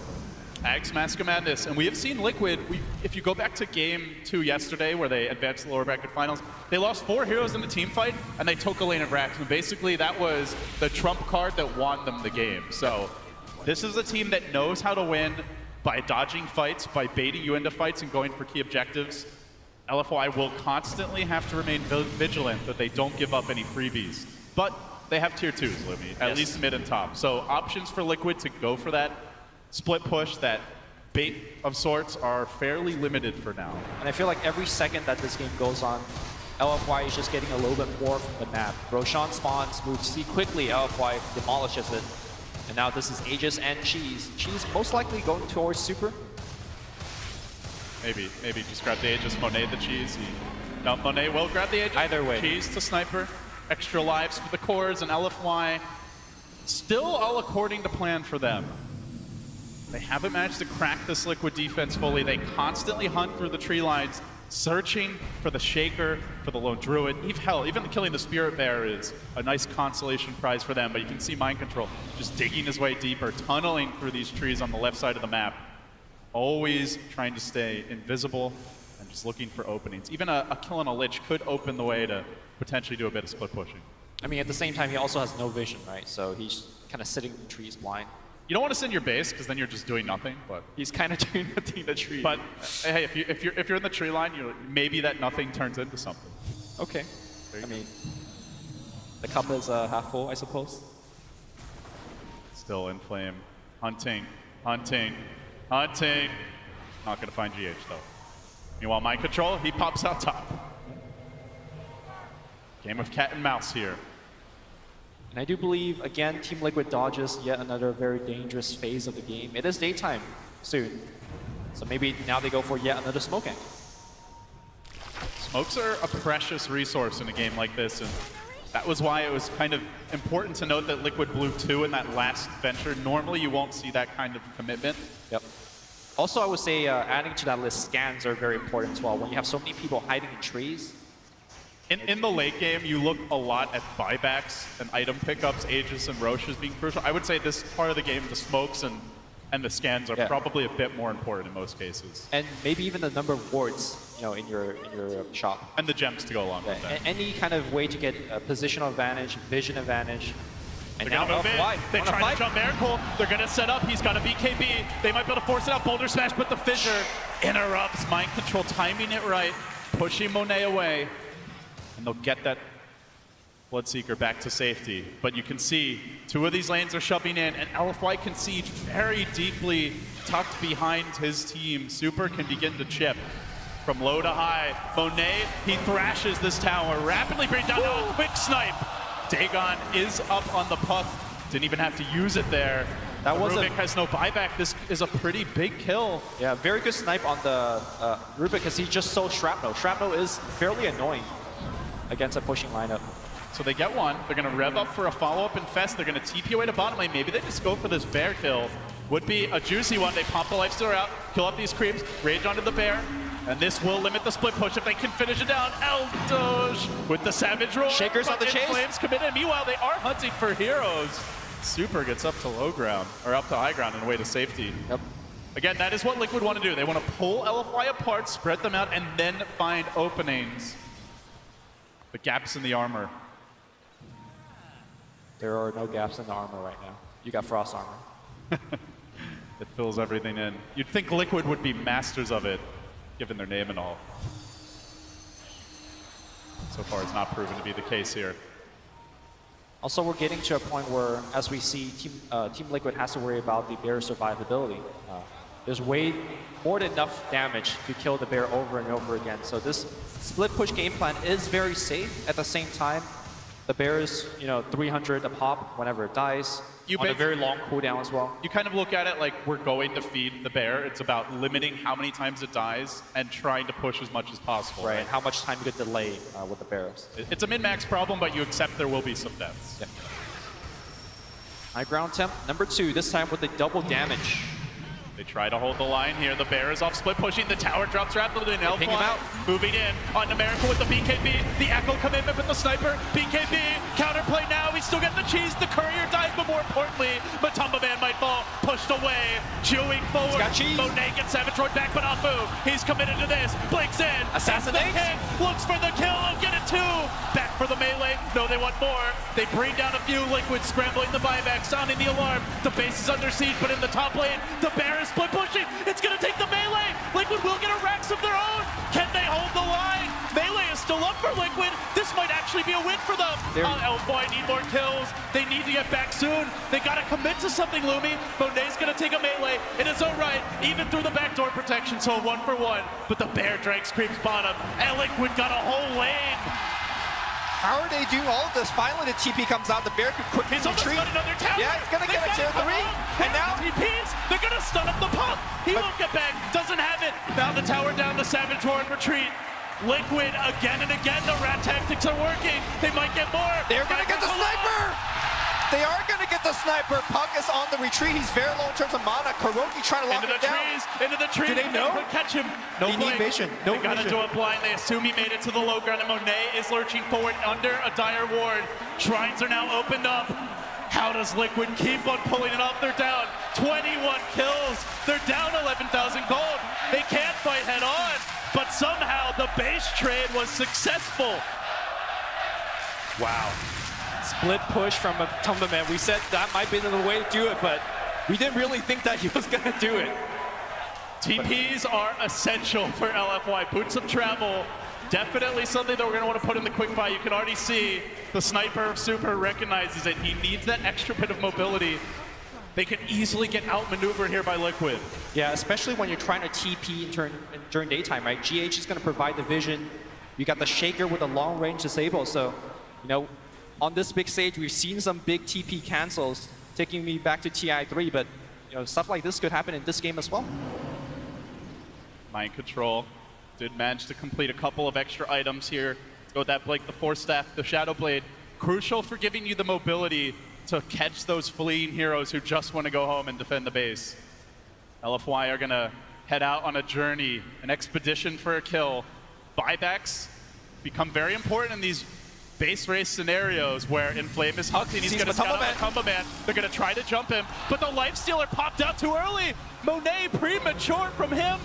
Ags Mask of Madness, and we have seen Liquid, if you go back to game 2 yesterday where they advanced to the lower bracket finals, they lost 4 heroes in the team fight and they took a lane of Rax, and basically that was the trump card that won them the game. So this is a team that knows how to win by dodging fights, by baiting you into fights and going for key objectives. LFY will constantly have to remain vigilant that they don't give up any freebies, but they have tier 2s, Lumi, at least mid and top. So options for Liquid to go for that split push, that bait of sorts, are fairly limited for now. And I feel like every second that this game goes on, LFY is just getting a little bit more from the map. Roshan spawns, moves C quickly, LFY demolishes it. And now this is Aegis and Cheese. Cheese most likely going towards Super. Maybe just grab the Aegis, Monet the Cheese. No, Monet will grab the Aegis. Either way. Cheese to Sniper. Extra lives for the cores, and LFY still all according to plan for them. They haven't managed to crack this Liquid defense fully. They constantly hunt through the tree lines, searching for the Shaker, for the Lone Druid. Even killing the Spirit Bear is a nice consolation prize for them, but you can see Mind Control just digging his way deeper, tunneling through these trees on the left side of the map. Always trying to stay invisible and just looking for openings. Even a kill on a Lich could open the way to potentially do a bit of split pushing. I mean, at the same time, he also has no vision, right? So he's kind of sitting in the trees blind. You don't want to send your base because then you're just doing nothing. But he's kind of doing nothing in the tree. But hey, if you're in the tree line, maybe that nothing turns into something. Okay. I mean, the cup is half full, I suppose. Still in flame, hunting, hunting, hunting. Not gonna find GH though. Meanwhile, mind control, he pops out top. Game of cat and mouse here. And I do believe, again, Team Liquid dodges yet another very dangerous phase of the game. It is daytime soon, so maybe now they go for yet another smoke angle. Smokes are a precious resource in a game like this, and that was why it was kind of important to note that Liquid blew 2 in that last venture. Normally, you won't see that kind of commitment. Yep. Also, I would say adding to that list, scans are very important as well. When you have so many people hiding in trees. In the late game, you look a lot at buybacks and item pickups, Aegis and Roche as being crucial. I would say this part of the game, the smokes and the scans are probably a bit more important in most cases. And maybe even the number of wards, you know, in your shop. And the gems to go along with that. Any kind of way to get a positional advantage, vision advantage. And they're now gonna move in. They try to jump Miracle. They're gonna set up. He's got a BKB. They might be able to force it out. Boulder Smash, but the Fissure interrupts. Mind control, timing it right, pushing Monet away. And they'll get that Bloodseeker back to safety. But you can see 2 of these lanes are shoving in, and LFY can siege very deeply tucked behind his team. Super can begin to chip from low to high. Monet, he thrashes this tower, rapidly brings down a quick snipe. Dagon is up on the puck. Didn't even have to use it there. That was Rubik has no buyback. This is a pretty big kill. Yeah, very good snipe on the Rubik because he just sold Shrapnel. Shrapnel is fairly annoying against a pushing lineup. So they get one. They're going to rev up for a follow-up Infest. They're going to TP away to bottom lane. Maybe they just go for this bear kill. Would be a juicy one. They pump the lifestealer out, kill up these creeps, rage onto the bear. And this will limit the split push if they can finish it down. Eldoge with the Savage Roar. Shakers on the chase. Flames committed. Meanwhile, they are hunting for heroes. Super gets up to low ground, or up to high ground and away to safety. Yep. Again, that is what Liquid want to do. They want to pull LFY apart, spread them out, and then find openings. The gaps in the armor. There are no gaps in the armor right now. You got Frost armor. It fills everything in. You'd think Liquid would be masters of it, given their name and all. So far, it's not proven to be the case here. Also, we're getting to a point where, as we see, Team Liquid has to worry about the bear survivability. There's way more than enough damage to kill the bear over and over again. So this split push game plan is very safe. At the same time, the bear is 300 a pop whenever it dies. On a very long cooldown as well. You kind of look at it like we're going to feed the bear. It's about limiting how many times it dies and trying to push as much as possible. Right, and how much time you could delay with the bears. It's a min-max problem, but you accept there will be some deaths. Yep. High ground temp, number 2, this time with the double damage. They try to hold the line here. The bear is off split pushing. The tower drops rapidly. Now ping him out. Moving in on Miracle with the BKB. The Echo commitment with the sniper. BKB. Counterplay now. He's still getting the cheese. The courier dies, but more importantly, Matumba Man might fall. Pushed away. Chewing forward. He's got cheese. Monet gets Savage Roar back, but Afu. He's committed to this. Blinks in. Assassinates. Looks for the kill. Oh, get it too. Back for the melee. No, they want more. They bring down a few. Liquid scrambling the buyback. Sounding the alarm. The base is under siege, but in the top lane, the bear is split pushing. It's going to take the melee. Liquid will get a Rex of their own. Can they hold the line? Melee is still up for Liquid. This might actually be a win for them. LFY need more kills. They need to get back soon. They got to commit to something, Lumi. Monet's going to take a melee in his own right, even through the backdoor protection, so 1-for-1. But the bear drank creeps bottom, and Liquid got a whole lane. How are they doing all of this? Finally, the TP comes out. The bear could quickly retreat. He's almost got another tower. Yeah, he's going to get a tier 3. And now TPs, they're going to stun up the pump. He won't get back. Doesn't have it. Now the tower down to Savage Roar and retreat. Liquid again and again. The rat tactics are working. They might get more. They're going to get the sniper. They are going to get the sniper. Puck is on the retreat. He's very low in terms of mana. Kuroki trying to lock him down. Into the trees. Do they know? Catch him. No they need vision. No they got to do it blind. They assume he made it to the low ground, and Monet is lurching forward under a dire ward. Shrines are now opened up. How does Liquid keep on pulling it off? They're down 21 kills. They're down 11,000 gold. They can't fight head on, but somehow the base trade was successful. Wow. Split push from Matumba Man. We said that might be the way to do it, but We didn't really think that he was going to do it. TPs are essential for LFY. Boots of travel, definitely something that we're going to want to put in the quick buy. You can already see the sniper of Super recognizes it. He needs that extra bit of mobility. They can easily get outmaneuvered here by Liquid. Yeah, especially when you're trying to TP during daytime, right? GH is going to provide the vision. You got the Shaker with a long-range disable. So, you know, on this big stage, we've seen some big TP cancels, taking me back to TI3, but you know, stuff like this could happen in this game as well. Mind Control did manage to complete a couple of extra items here. Go with that Blake, the Force Staff, the Shadow Blade. Crucial for giving you the mobility to catch those fleeing heroes who just want to go home and defend the base. LFY are going to head out on a journey, an expedition for a kill. Buybacks become very important in these base race scenarios where Inflame is hunting. He's going to scout out Combo Man. They're going to try to jump him, but the Lifestealer popped out too early. Monet premature from him.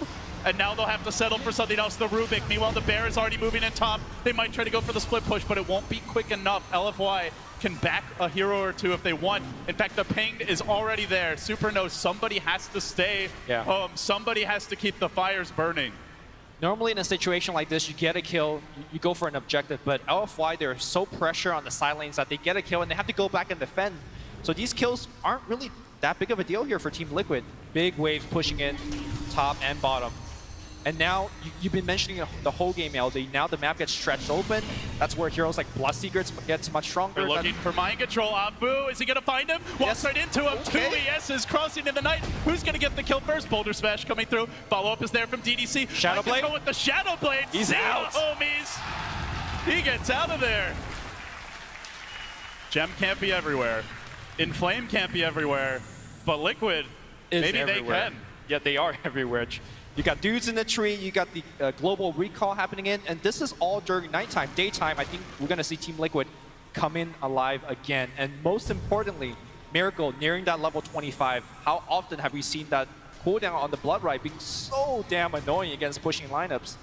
And now they'll have to settle for something else, the Rubik. Meanwhile, the Bear is already moving in top. They might try to go for the split push, but it won't be quick enough. LFY can back a hero or two if they want. In fact, the ping is already there. Super knows somebody has to stay home. Somebody has to keep the fires burning. Normally in a situation like this, you get a kill, you go for an objective, but LFY, they're so pressure on the side lanes that they get a kill and they have to go back and defend. So these kills aren't really that big of a deal here for Team Liquid. Big waves pushing in top and bottom. And now, you've been mentioning the whole game, LD. Now the map gets stretched open. That's where heroes like Bloodseeker gets much stronger. They're looking for Mind Control. Abu, is he going to find him? Walks right into him. Two ESs crossing in the night. Who's going to get the kill first? Boulder Smash coming through. Follow-up is there from DDC. Shadow Blade. With the Shadow Blade. He's out. Homies. He gets out of there. Gem can't be everywhere. Inflame can't be everywhere. But Liquid, maybe everywhere. they can. Yeah, they are everywhere. You got dudes in the tree, you got the global recall happening in, and this is all during nighttime. Daytime, I think we're going to see Team Liquid come in alive again. And most importantly, Miracle nearing that level 25. How often have we seen that cooldown on the Blood Rite being so damn annoying against pushing lineups?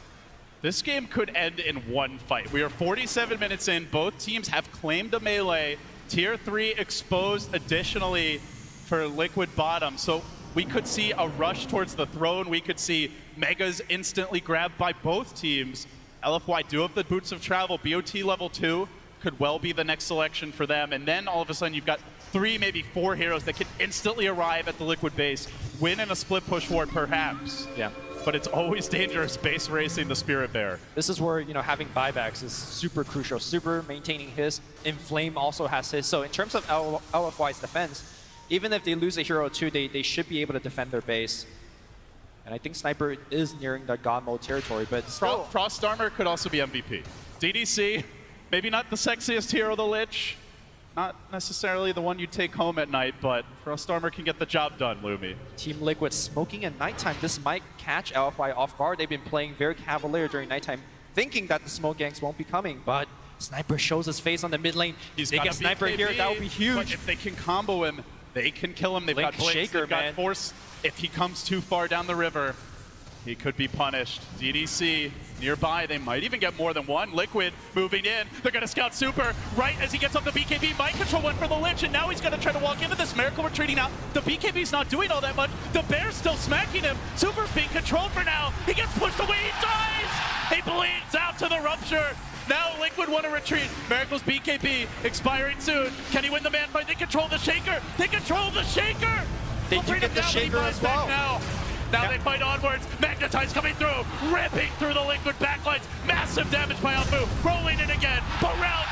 This game could end in one fight. We are 47 minutes in. Both teams have claimed a melee. Tier 3 exposed additionally for Liquid bottom. So we could see a rush towards the throne. We could see Megas instantly grabbed by both teams. LFY do have the Boots of Travel. BOT level 2 could well be the next selection for them. And then all of a sudden you've got 3, maybe 4 heroes that can instantly arrive at the Liquid base, win in a split push ward perhaps. Yeah. But it's always dangerous base racing the Spirit Bear. This is where, you know, having buybacks is super crucial. Super maintaining his. Inflame also has his. So in terms of LFY's defense, even if they lose a hero or two, they should be able to defend their base. And I think Sniper is nearing the God mode territory, but still. Frost Armor could also be MVP. DDC, maybe not the sexiest hero, the Lich. Not necessarily the one you take home at night, but Frost Armor can get the job done, Lumi. Team Liquid smoking at nighttime. This might catch LFY off guard. They've been playing very cavalier during nighttime, thinking that the smoke ganks won't be coming, but Sniper shows his face on the mid lane. They get Sniper here, that would be huge. But if they can combo him, they can kill him. They've got Blitz, Shaker, they've got Force. If he comes too far down the river, he could be punished. DDC nearby, they might even get more than one. Liquid moving in. They're going to scout Super right as he gets up the BKB. Mind Control went for the Lich, and now he's going to try to walk into this. Miracle retreating out. The BKB's not doing all that much. The Bear's still smacking him. Super's being controlled for now. He gets pushed away. He dies. He bleeds out to the Rupture. Now Liquid want to retreat. Miracle's BKB expiring soon. Can he win the man fight? They control the Shaker. They control the Shaker. They do get the Shaker as well. Now they fight onwards. Magnetize coming through, ripping through the Liquid backlines. Massive damage by Alfu, rolling in again. But round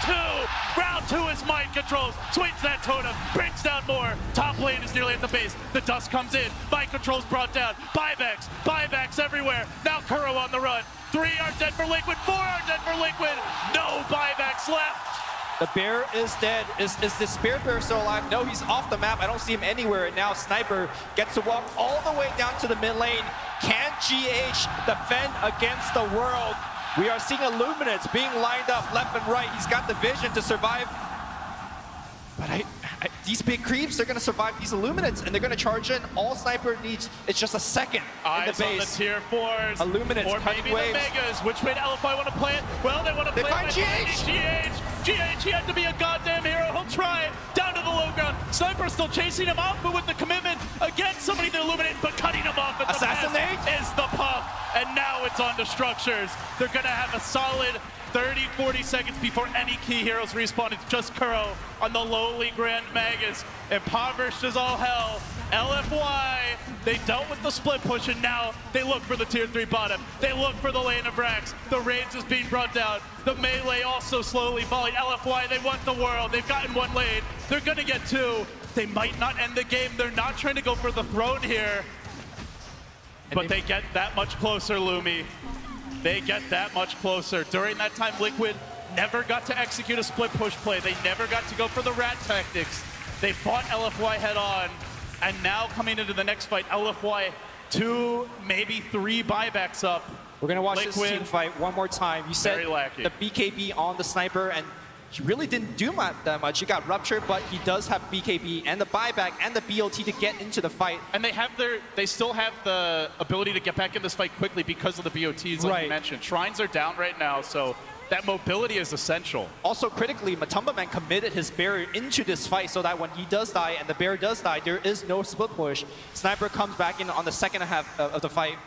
two is Mind Controls. Swings that totem, brings down more. Top lane is nearly at the base. The dust comes in. Mind Controls brought down. Buybacks everywhere. Now Kuro on the run. 3 are dead for Liquid, 4 are dead for Liquid. No buybacks left. The Bear is dead. Is the Spirit Bear still alive? No, he's off the map. I don't see him anywhere. And now Sniper gets to walk all the way down to the mid lane. Can GH defend against the world? We are seeing Illuminates being lined up left and right. He's got the vision to survive. But these big creeps, they're going to survive these Illuminates, and they're going to charge in. All Sniper needs is just a second in the base. On the tier 4s. Illuminates, or maybe waves. The Megas. Which way do LFY want to play it? Well, they want to play it. They find GH! GH, he had to be a goddamn hero. He'll try. Down to the low ground. Sniper still chasing him off, but with the commitment, again, somebody to illuminate, but cutting him off at the Assassinate is the puck, and now it's on to Structures. They're gonna have a solid 30, 40 seconds before any key heroes respawn. It's just Kuro on the lowly Grand Magus. Impoverished as all hell. LFY, they dealt with the split push, and now they look for the tier 3 bottom. They look for the lane of Rax. The rage is being brought down. The melee also slowly falling. LFY, they want the world. They've gotten one lane. They're gonna get 2. They might not end the game. They're not trying to go for the throne here. But they get that much closer, Lumi. They get that much closer. During that time, Liquid never got to execute a split push play. They never got to go for the rat tactics. They fought LFY head on. And now coming into the next fight, LFY 2, maybe 3 buybacks up. We're going to watch Liquid, this team fight one more time. You said the BKB on the Sniper, and he really didn't do that much. He got ruptured, but he does have BKB and the buyback and the BOT to get into the fight. And they still have the ability to get back in this fight quickly because of the BOTs, like you mentioned. Shrines are down right now, so that mobility is essential. Also, critically, Matumbaman committed his barrier into this fight so that when he does die and the bear does die, there is no split push. Sniper comes back in on the second half of the fight.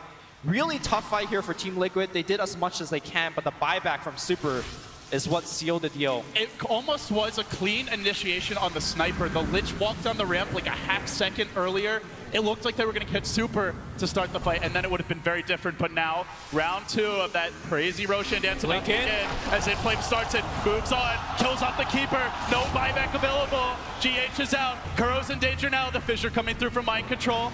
Really tough fight here for Team Liquid. They did as much as they can, but the buyback from Super is what sealed the deal. It almost was a clean initiation on the Sniper. The Lich walked down the ramp like a half second earlier. It looked like they were going to catch Super to start the fight, and then it would have been very different. But now, round 2 of that crazy Roshan dance will begin as Inflame starts it, moves on, kills off the Keeper, no buyback available. GH is out, Kuro's in danger now, the Fissure coming through from Mind Control.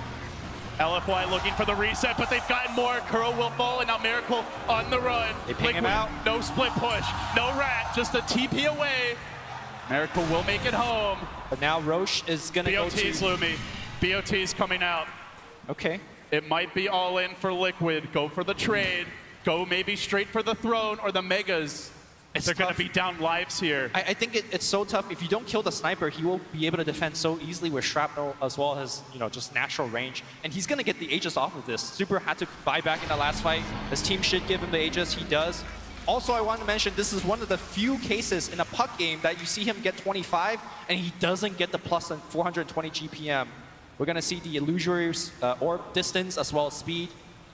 LFY looking for the reset, but they've gotten more. Kuro will fall, and now Miracle on the run. They ping him out. No split push, no rat, just a TP away. Miracle will make it home. But now Roche is going to go to... BOT's Lumi. BOT's coming out. Okay. It might be all in for Liquid. Go for the trade. Go maybe straight for the throne or the Megas. They're going to be down lives here. I think it's so tough. If you don't kill the Sniper, he will be able to defend so easily with Shrapnel as well as, you know, just natural range. And he's going to get the Aegis off of this. Super had to buy back in the last fight. His team should give him the Aegis. He does. Also, I want to mention this is one of the few cases in a puck game that you see him get 25 and he doesn't get the plus 420 GPM. We're going to see the illusory orb distance as well as speed.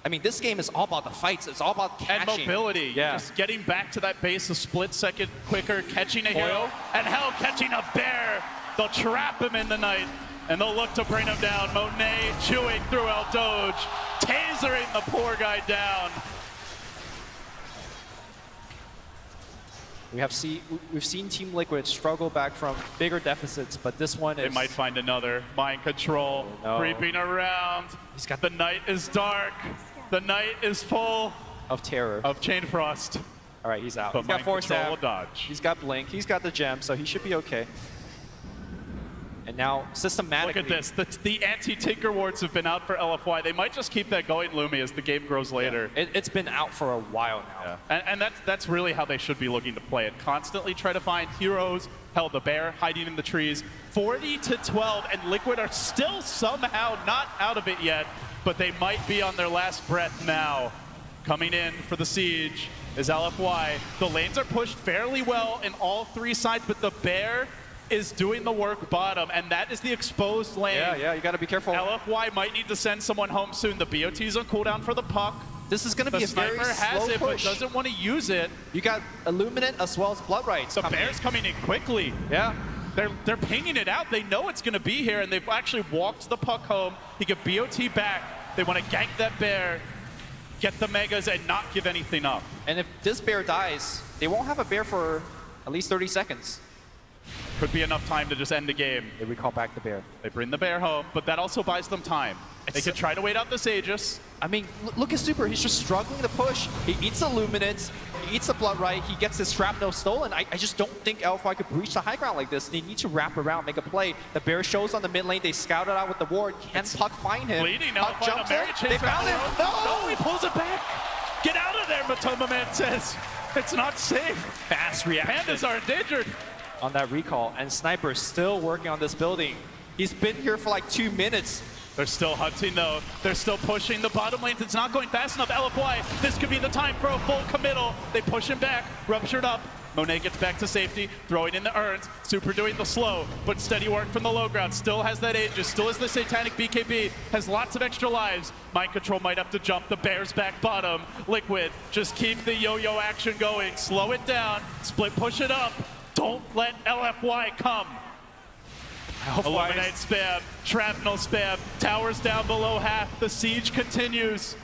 I mean, this game is all about the fights. It's all about catching. And mobility. Yeah. Just getting back to that base a split second quicker, catching a hero, and hell, catching a bear. They'll trap him in the night, and they'll look to bring him down. Monet chewing through El Doge, tasering the poor guy down. We've seen Team Liquid struggle back from bigger deficits, but this one is... They might find another. Mind Control, creeping around. The night is dark. The night is full of terror. Of Chain Frost. All right, he's out. But He's got Force Staff. Dodge. He's got Blink. He's got the gem, so he should be okay. And now, systematically... Look at this. The anti-Tinker wards have been out for LFY. They might just keep that going, Lumi, as the game grows later. Yeah. It's been out for a while now. Yeah. And that's really how they should be looking to play it. Constantly try to find heroes. Hell, the bear hiding in the trees. 40-12, and Liquid are still somehow not out of it yet, but they might be on their last breath now. Coming in for the siege is LFY. The lanes are pushed fairly well in all 3 sides, but the bear is doing the work bottom, and that is the exposed lane. Yeah, you got to be careful. LFY might need to send someone home soon. The BOT's on cooldown for the puck. This is going to be a very Sniper has slow it, push. but doesn't want to use it. You got Illuminate as well as Blood Rights. The bear's coming in quickly. Yeah. They're pinging it out. They know it's going to be here, and they've actually walked the puck home. He get BOT back. They want to gank that bear, get the Megas, and not give anything up. And if this bear dies, they won't have a bear for at least 30 seconds. Could be enough time to just end the game. They recall back the bear. They bring the bear home, but that also buys them time. They could try to wait out this Aegis. I mean, look at Super. He's just struggling to push. He eats Illuminates. He eats the Blood Right. He gets his Shrapnel stolen. I just don't think LFY could breach the high ground like this. They need to wrap around, make a play. The bear shows on the mid lane. They scout it out with the ward. Can Puck find him? Bleeding Puck now. jumps in. They found him. No, he pulls it back. Get out of there, Matoma Man says. It's not safe. Fast reaction. Pandas are endangered. On that recall, and Sniper still working on this building. He's been here for like 2 minutes. They're still hunting though. They're still pushing the bottom lanes. It's not going fast enough. LFY, this could be the time for a full committal. They push him back, ruptured up. Monet gets back to safety, throwing in the urns. Super doing the slow, but steady work from the low ground. Still has that Aegis, still has the Satanic BKB, has lots of extra lives. Mind Control might have to jump, the Bears back bottom. Liquid, just keep the yo-yo action going. Slow it down, split push it up. Don't let LFY come. Illuminate spam, shrapnel spam, towers down below half, the siege continues.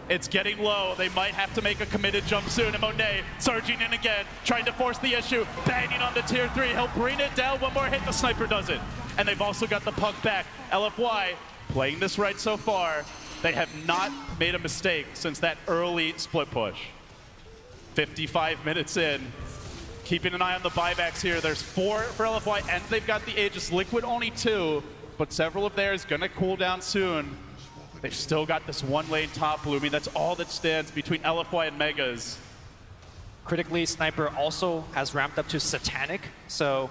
It's getting low, they might have to make a committed jump soon, and Monet surging in again, trying to force the issue, banging on the tier 3, he'll bring it down, one more hit, the sniper does it. And they've also got the puck back. LFY playing this right so far, they have not made a mistake since that early split push. 55 minutes in. Keeping an eye on the buybacks here. There's 4 for LFY, and they've got the Aegis. Liquid only 2, but several of theirs gonna cool down soon. They've still got this one lane top looming. That's all that stands between LFY and Megas. Critically, Sniper also has ramped up to Satanic, so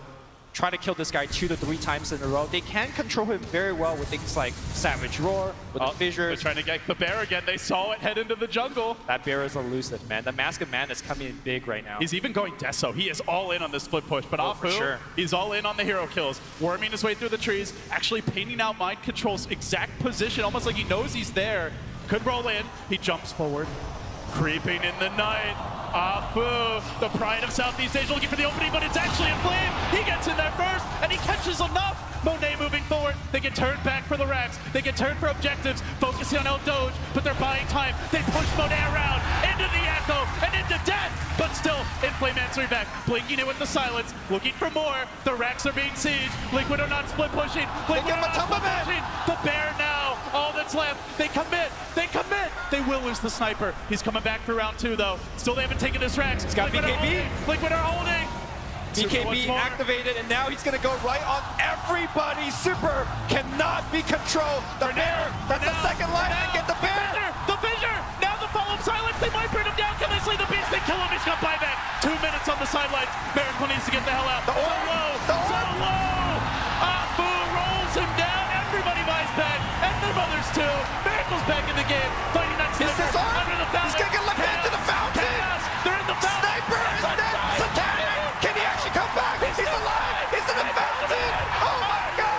try to kill this guy 2 to 3 times in a row. They can control him very well with things like Savage Roar, with the fissures. They're trying to get the bear again. They saw it head into the jungle. That bear is elusive, man. The Mask of Man is coming in big right now. He's even going Deso. He is all in on this split push, but for sure. He's all in on the hero kills. Worming his way through the trees, actually painting out Mind Control's exact position, almost like he knows he's there. Could roll in. He jumps forward. Creeping in the night. Afu, the pride of Southeast Asia, looking for the opening, but it's actually a flame. He gets in there first, and he catches enough. Monet moving forward. They get turned back for the racks. They get turned for objectives, focusing on El Doge, but they're buying time. They push Monet around, into the Echo, and into death, but still, Inflame answering back, blinking it with the silence, looking for more. The racks are being sieged. Liquid are not split pushing. Liquid are not split pushing. The bear now, all that's left. They commit. They commit. They will lose the sniper. He's coming back for round 2, though. Still, they haven't taken his racks. He's got BKB. Liquid are holding. BKB activated, and now he's going to go right on everybody. Super cannot be controlled. The bear, that's the second line, and get the bear. The fissure, now the follow-up silence. They might bring him down. Can they slay the beast? They kill him. He's got buyback. 2 minutes on the sidelines. Miracle needs to get the hell out. So low, so low. Afu rolls him down. Everybody buys back, and their mothers too. Miracle's back in the game, fighting that sniper under the fountain. He's going to get left into the fountain. Chaos. They're in the fountain. Sniper is dead. Satanic. Can he actually come back? He's alive. He's in the fountain. Oh my God.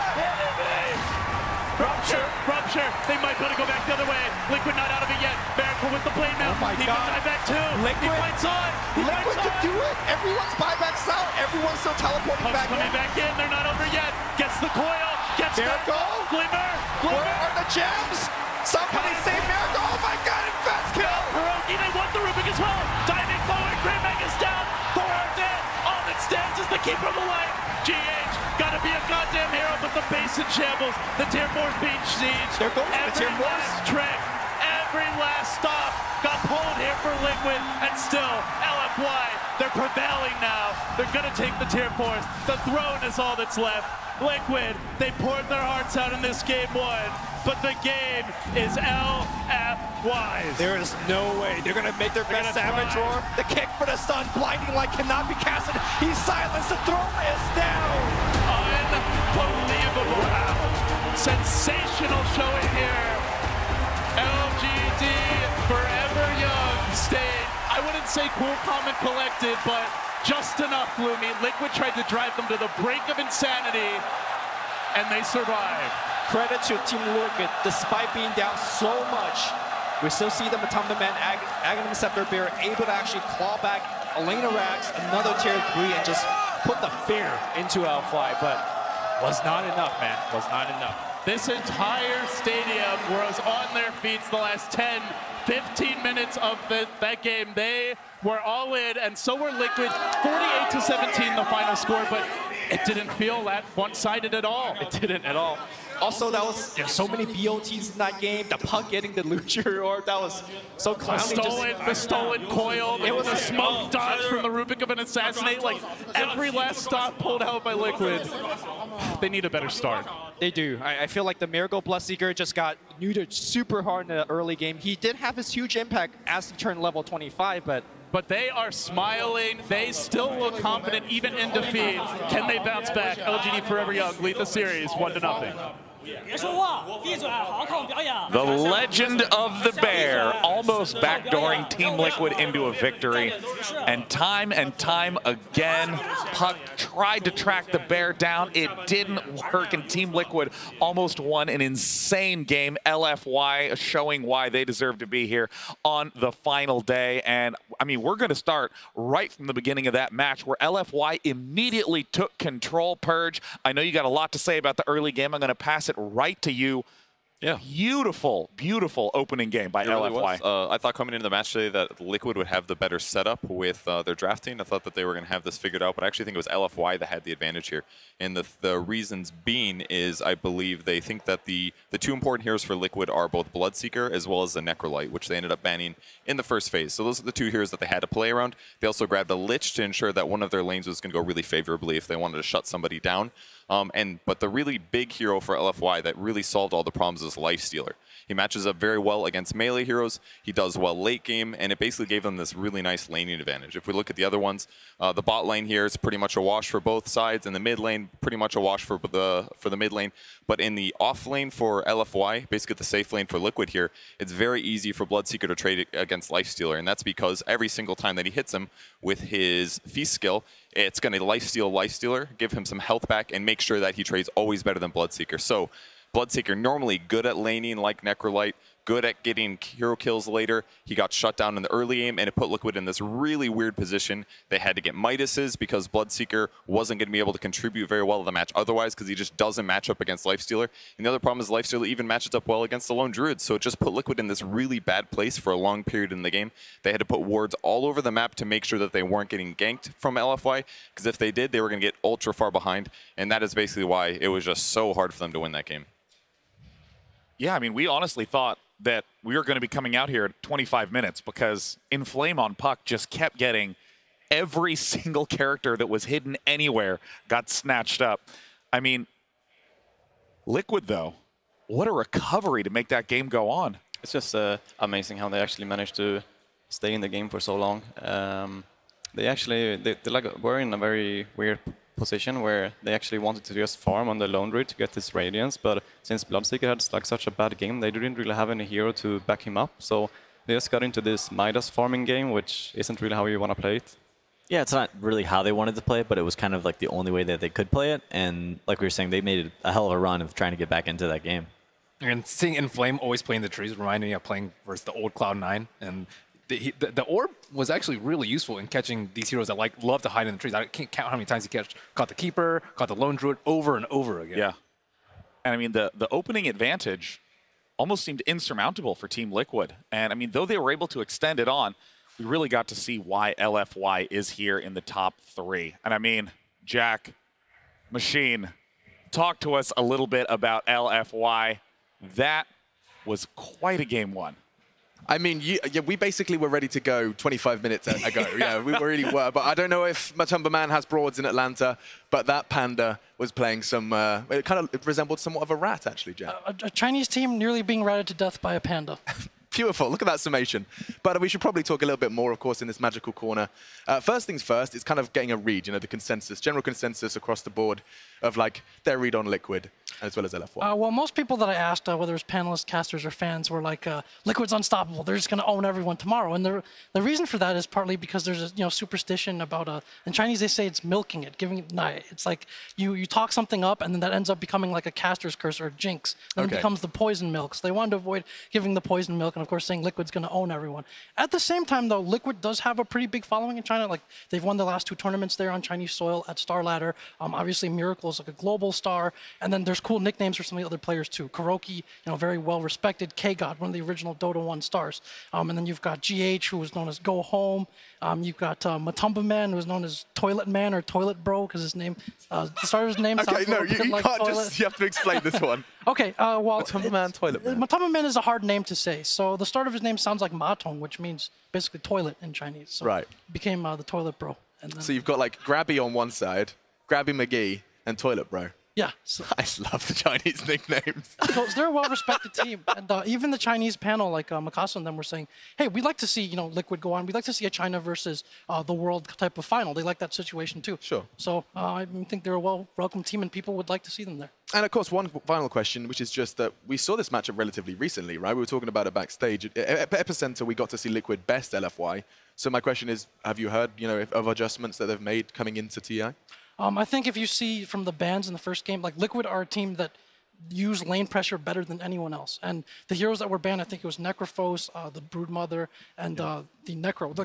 Rupture. They might be able to go back the other way. Liquid not out of it yet. Miracle with the blade now. Oh my he God. can die back too. Liquid. He fights on. Liquid can do it. Everyone's buybacks out. Everyone's still teleporting Puck's back coming back in. They're not over yet. Gets the coil. Gets Miracle. Glimmer. Where are the gems? Somebody save Miracle. Oh my God. Infest kill. Hiroki, they want the Rubik as well. Diving forward. Great Mega's down. 4 are dead. All that stands is the keeper of the light. GH, gotta be a goddamn hero, but the base in shambles. The tier 4's being sieged. They're going for the tier 4s. Last trick, every last stop got pulled here for Liquid, and still, LFY, they're prevailing now. They're gonna take the tier 4s. The throne is all that's left. Liquid, they poured their hearts out in this game 1, but the game is LFY's. There is no way. They're going to make their best Savage Roar. The kick for the stun, blinding light cannot be casted. He's silenced. The throne is down. Unbelievable. Sensational showing here. LGD, forever young, stayed, I wouldn't say cool, calm, and collected, but just enough, Lumi. Liquid tried to drive them to the brink of insanity, and they survived. Credit to Team Liquid, despite being down so much, we still see the Matumba Man, Aghanim Scepter Bear able to actually claw back Elena Rax, another tier 3, and just put the fear into LFY, but was not enough, man. Was not enough. This entire stadium was on their feet the last 10, 15 minutes of that game. They were all in, and so were Liquid. 48-17 the final score, but it didn't feel that one-sided at all. It didn't at all. Also, that was so many BOTs in that game. The puck getting the Lucher Orb, that was so clowny. The stolen coil, it was a smoke dodge from the Rubik of an Assassinate. Like, every last stop pulled out by Liquid. They need a better start. They do. I feel like the Miracle Bloodseeker just got neutered super hard in the early game. He did have his huge impact as he turned level 25, but they are smiling. They still look confident even in defeat. Can they bounce back? LGD Forever Young lead the series 1-0. The legend of the bear, almost backdooring Team Liquid into a victory. And time again, Puck tried to track the bear down. It didn't work, and Team Liquid almost won an insane game. LFY showing why they deserve to be here on the final day. And I mean, we're going to start right from the beginning of that match where LFY immediately took control. Purge, I know you got a lot to say about the early game. I'm going to pass it right to you. Yeah. Beautiful, beautiful opening game by LFY. Really was. I thought coming into the match today that Liquid would have the better setup with their drafting. I thought that they were going to have this figured out, but I actually think it was LFY that had the advantage here. And the reasons being is I believe they think that the two important heroes for Liquid are both Bloodseeker as well as the Necrolite, which they ended up banning in the first phase. So those are the two heroes that they had to play around. They also grabbed the Lich to ensure that one of their lanes was going to go really favorably if they wanted to shut somebody down. But the really big hero for LFY that really solved all the problems is Lifestealer. He matches up very well against melee heroes. He does well late game, and it basically gave them this really nice laning advantage. If we look at the other ones, the bot lane here is pretty much a wash for both sides, and the mid lane pretty much a wash for the mid lane. But in the off lane for LFY, basically the safe lane for Liquid here, it's very easy for Bloodseeker to trade against Lifestealer, and that's because every single time that he hits him with his Feast skill, it's going to lifesteal Lifestealer, give him some health back, and make sure that he trades always better than Bloodseeker. So Bloodseeker normally good at laning like Necrolite, good at getting hero kills later. He got shut down in the early game, and it put Liquid in this really weird position. They had to get Midases because Bloodseeker wasn't going to be able to contribute very well to the match otherwise because he just doesn't match up against Lifestealer. And the other problem is Lifestealer even matches up well against the Lone Druid, so it just put Liquid in this really bad place for a long period in the game. They had to put wards all over the map to make sure that they weren't getting ganked from LFY, because if they did, they were going to get ultra far behind, and that is basically why it was just so hard for them to win that game. Yeah, I mean, we honestly thought that we were going to be coming out here at 25 minutes because Inflame on Puck just kept getting every single character that was hidden anywhere got snatched up. I mean, Liquid, though, what a recovery to make that game go on. It's just amazing how they actually managed to stay in the game for so long. They like were in a very weird position where they actually wanted to just farm on the Lone Druid to get this Radiance, but since Bloodseeker had like such a bad game, they didn't really have any hero to back him up, so they just got into this Midas farming game, which isn't really how you want to play it. Yeah, it's not really how they wanted to play it, but it was kind of like the only way that they could play it, and like we were saying, they made a hell of a run of trying to get back into that game. And seeing Inflame always playing the trees reminded me of playing versus the old Cloud9, and the orb was actually really useful in catching these heroes that love to hide in the trees. I can't count how many times he caught the Keeper, caught the Lone Druid over and over again. Yeah. And I mean, the opening advantage almost seemed insurmountable for Team Liquid. And I mean, though they were able to extend it on, we really got to see why LFY is here in the top 3. And I mean, Jack, Machine, talk to us a little bit about LFY. That was quite a game one. I mean, we basically were ready to go 25 minutes ago. Yeah, we really were. But I don't know if Matumba Man has broads in Atlanta, but that Panda was playing some, it kind of resembled somewhat of a rat, actually, Jack. A Chinese team nearly being ratted to death by a panda. Beautiful. Look at that summation. But we should probably talk a little bit more, of course, in this magical corner. First things first, it's kind of getting a read, the consensus, general consensus across the board of like their read on Liquid as well as LFY. Well, most people that I asked, whether it's panelists, casters, or fans, were like, Liquid's unstoppable. They're just going to own everyone tomorrow. And the reason for that is partly because there's a superstition about, in Chinese they say it's milking it, giving it nai. It's like you talk something up, and then that ends up becoming like a caster's curse or a jinx. And it becomes the poison milk. So they wanted to avoid giving the poison milk, and of course saying Liquid's going to own everyone. At the same time, though, Liquid does have a pretty big following in China. Like, they've won the last 2 tournaments there on Chinese soil at Star Ladder. Obviously, Miracle is like a global star. And then there's cool nicknames for some of the other players, too. Kuroki, very well-respected. K-God, one of the original Dota1 stars. And then you've got GH, who was known as Go Home. You've got Matumba Man, who was known as Toilet Man or Toilet Bro, because his name, the starter's name sounds no, you like can't toilet. you have to explain this one. Okay, well... Matumba Man, Toilet Man. Matumba Man is a hard name to say. So the start of his name sounds like Matong, which means basically toilet in Chinese. So right. Became the Toilet Bro. And then so you've got like Grabby on one side, Grabby McGee, and Toilet Bro. Yeah. So I love the Chinese nicknames. because they're a well-respected team, and even the Chinese panel, like Mikasa and them, were saying, "Hey, we'd like to see Liquid go on. We'd like to see a China versus the world type of final. They like that situation too." Sure. So I think they're a well-welcome team, and people would like to see them there. And of course, one final question, which is just that we saw this matchup relatively recently, right? We were talking about it backstage. At Epicenter, we got to see Liquid best LFY. So my question is, have you heard, of adjustments that they've made coming into TI? I think if you see from the bans in the first game, like Liquid are a team that use lane pressure better than anyone else. And the heroes that were banned, I think it was Necrophos, the Broodmother, and the Necro.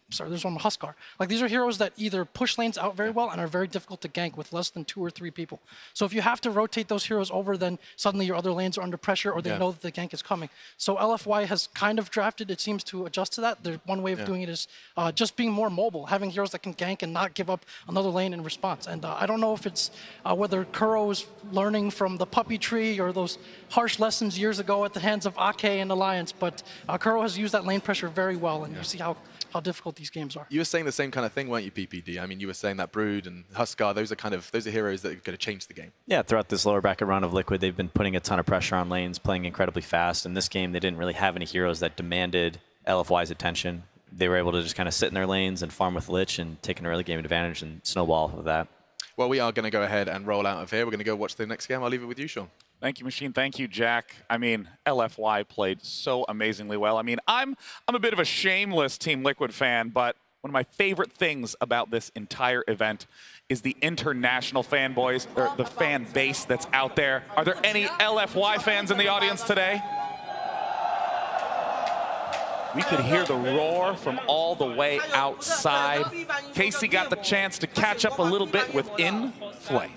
Sorry, there's one, Huskar. Like, these are heroes that either push lanes out very well and are very difficult to gank with less than 2 or 3 people. So if you have to rotate those heroes over, then suddenly your other lanes are under pressure, or they know that the gank is coming. So LFY has kind of drafted, it seems, to adjust to that. One way of doing it is just being more mobile, having heroes that can gank and not give up another lane in response. And I don't know if it's whether Kuro is learning from the puppy tree or those harsh lessons years ago at the hands of Ake and Alliance, but Kuro has used that lane pressure very well, and you see how difficult these games are. You were saying the same kind of thing, weren't you, PPD? I mean, you were saying that Brood and Huskar, those are heroes that are going to change the game. Yeah, throughout this lower bracket run of Liquid, they've been putting a ton of pressure on lanes, playing incredibly fast. In this game, they didn't really have any heroes that demanded LFY's attention. They were able to just kind of sit in their lanes and farm with Lich and take an early game advantage and snowball off of that. Well, we are going to go ahead and roll out of here. We're going to go watch the next game. I'll leave it with you, Sean. Thank you, Machine. Thank you, Jack. I mean, LFY played so amazingly well. I mean, I'm a bit of a shameless Team Liquid fan, but one of my favorite things about this entire event is the international fanboys, or the fan base that's out there. Are there any LFY fans in the audience today? We could hear the roar from all the way outside. Casey got the chance to catch up a little bit with In Flame.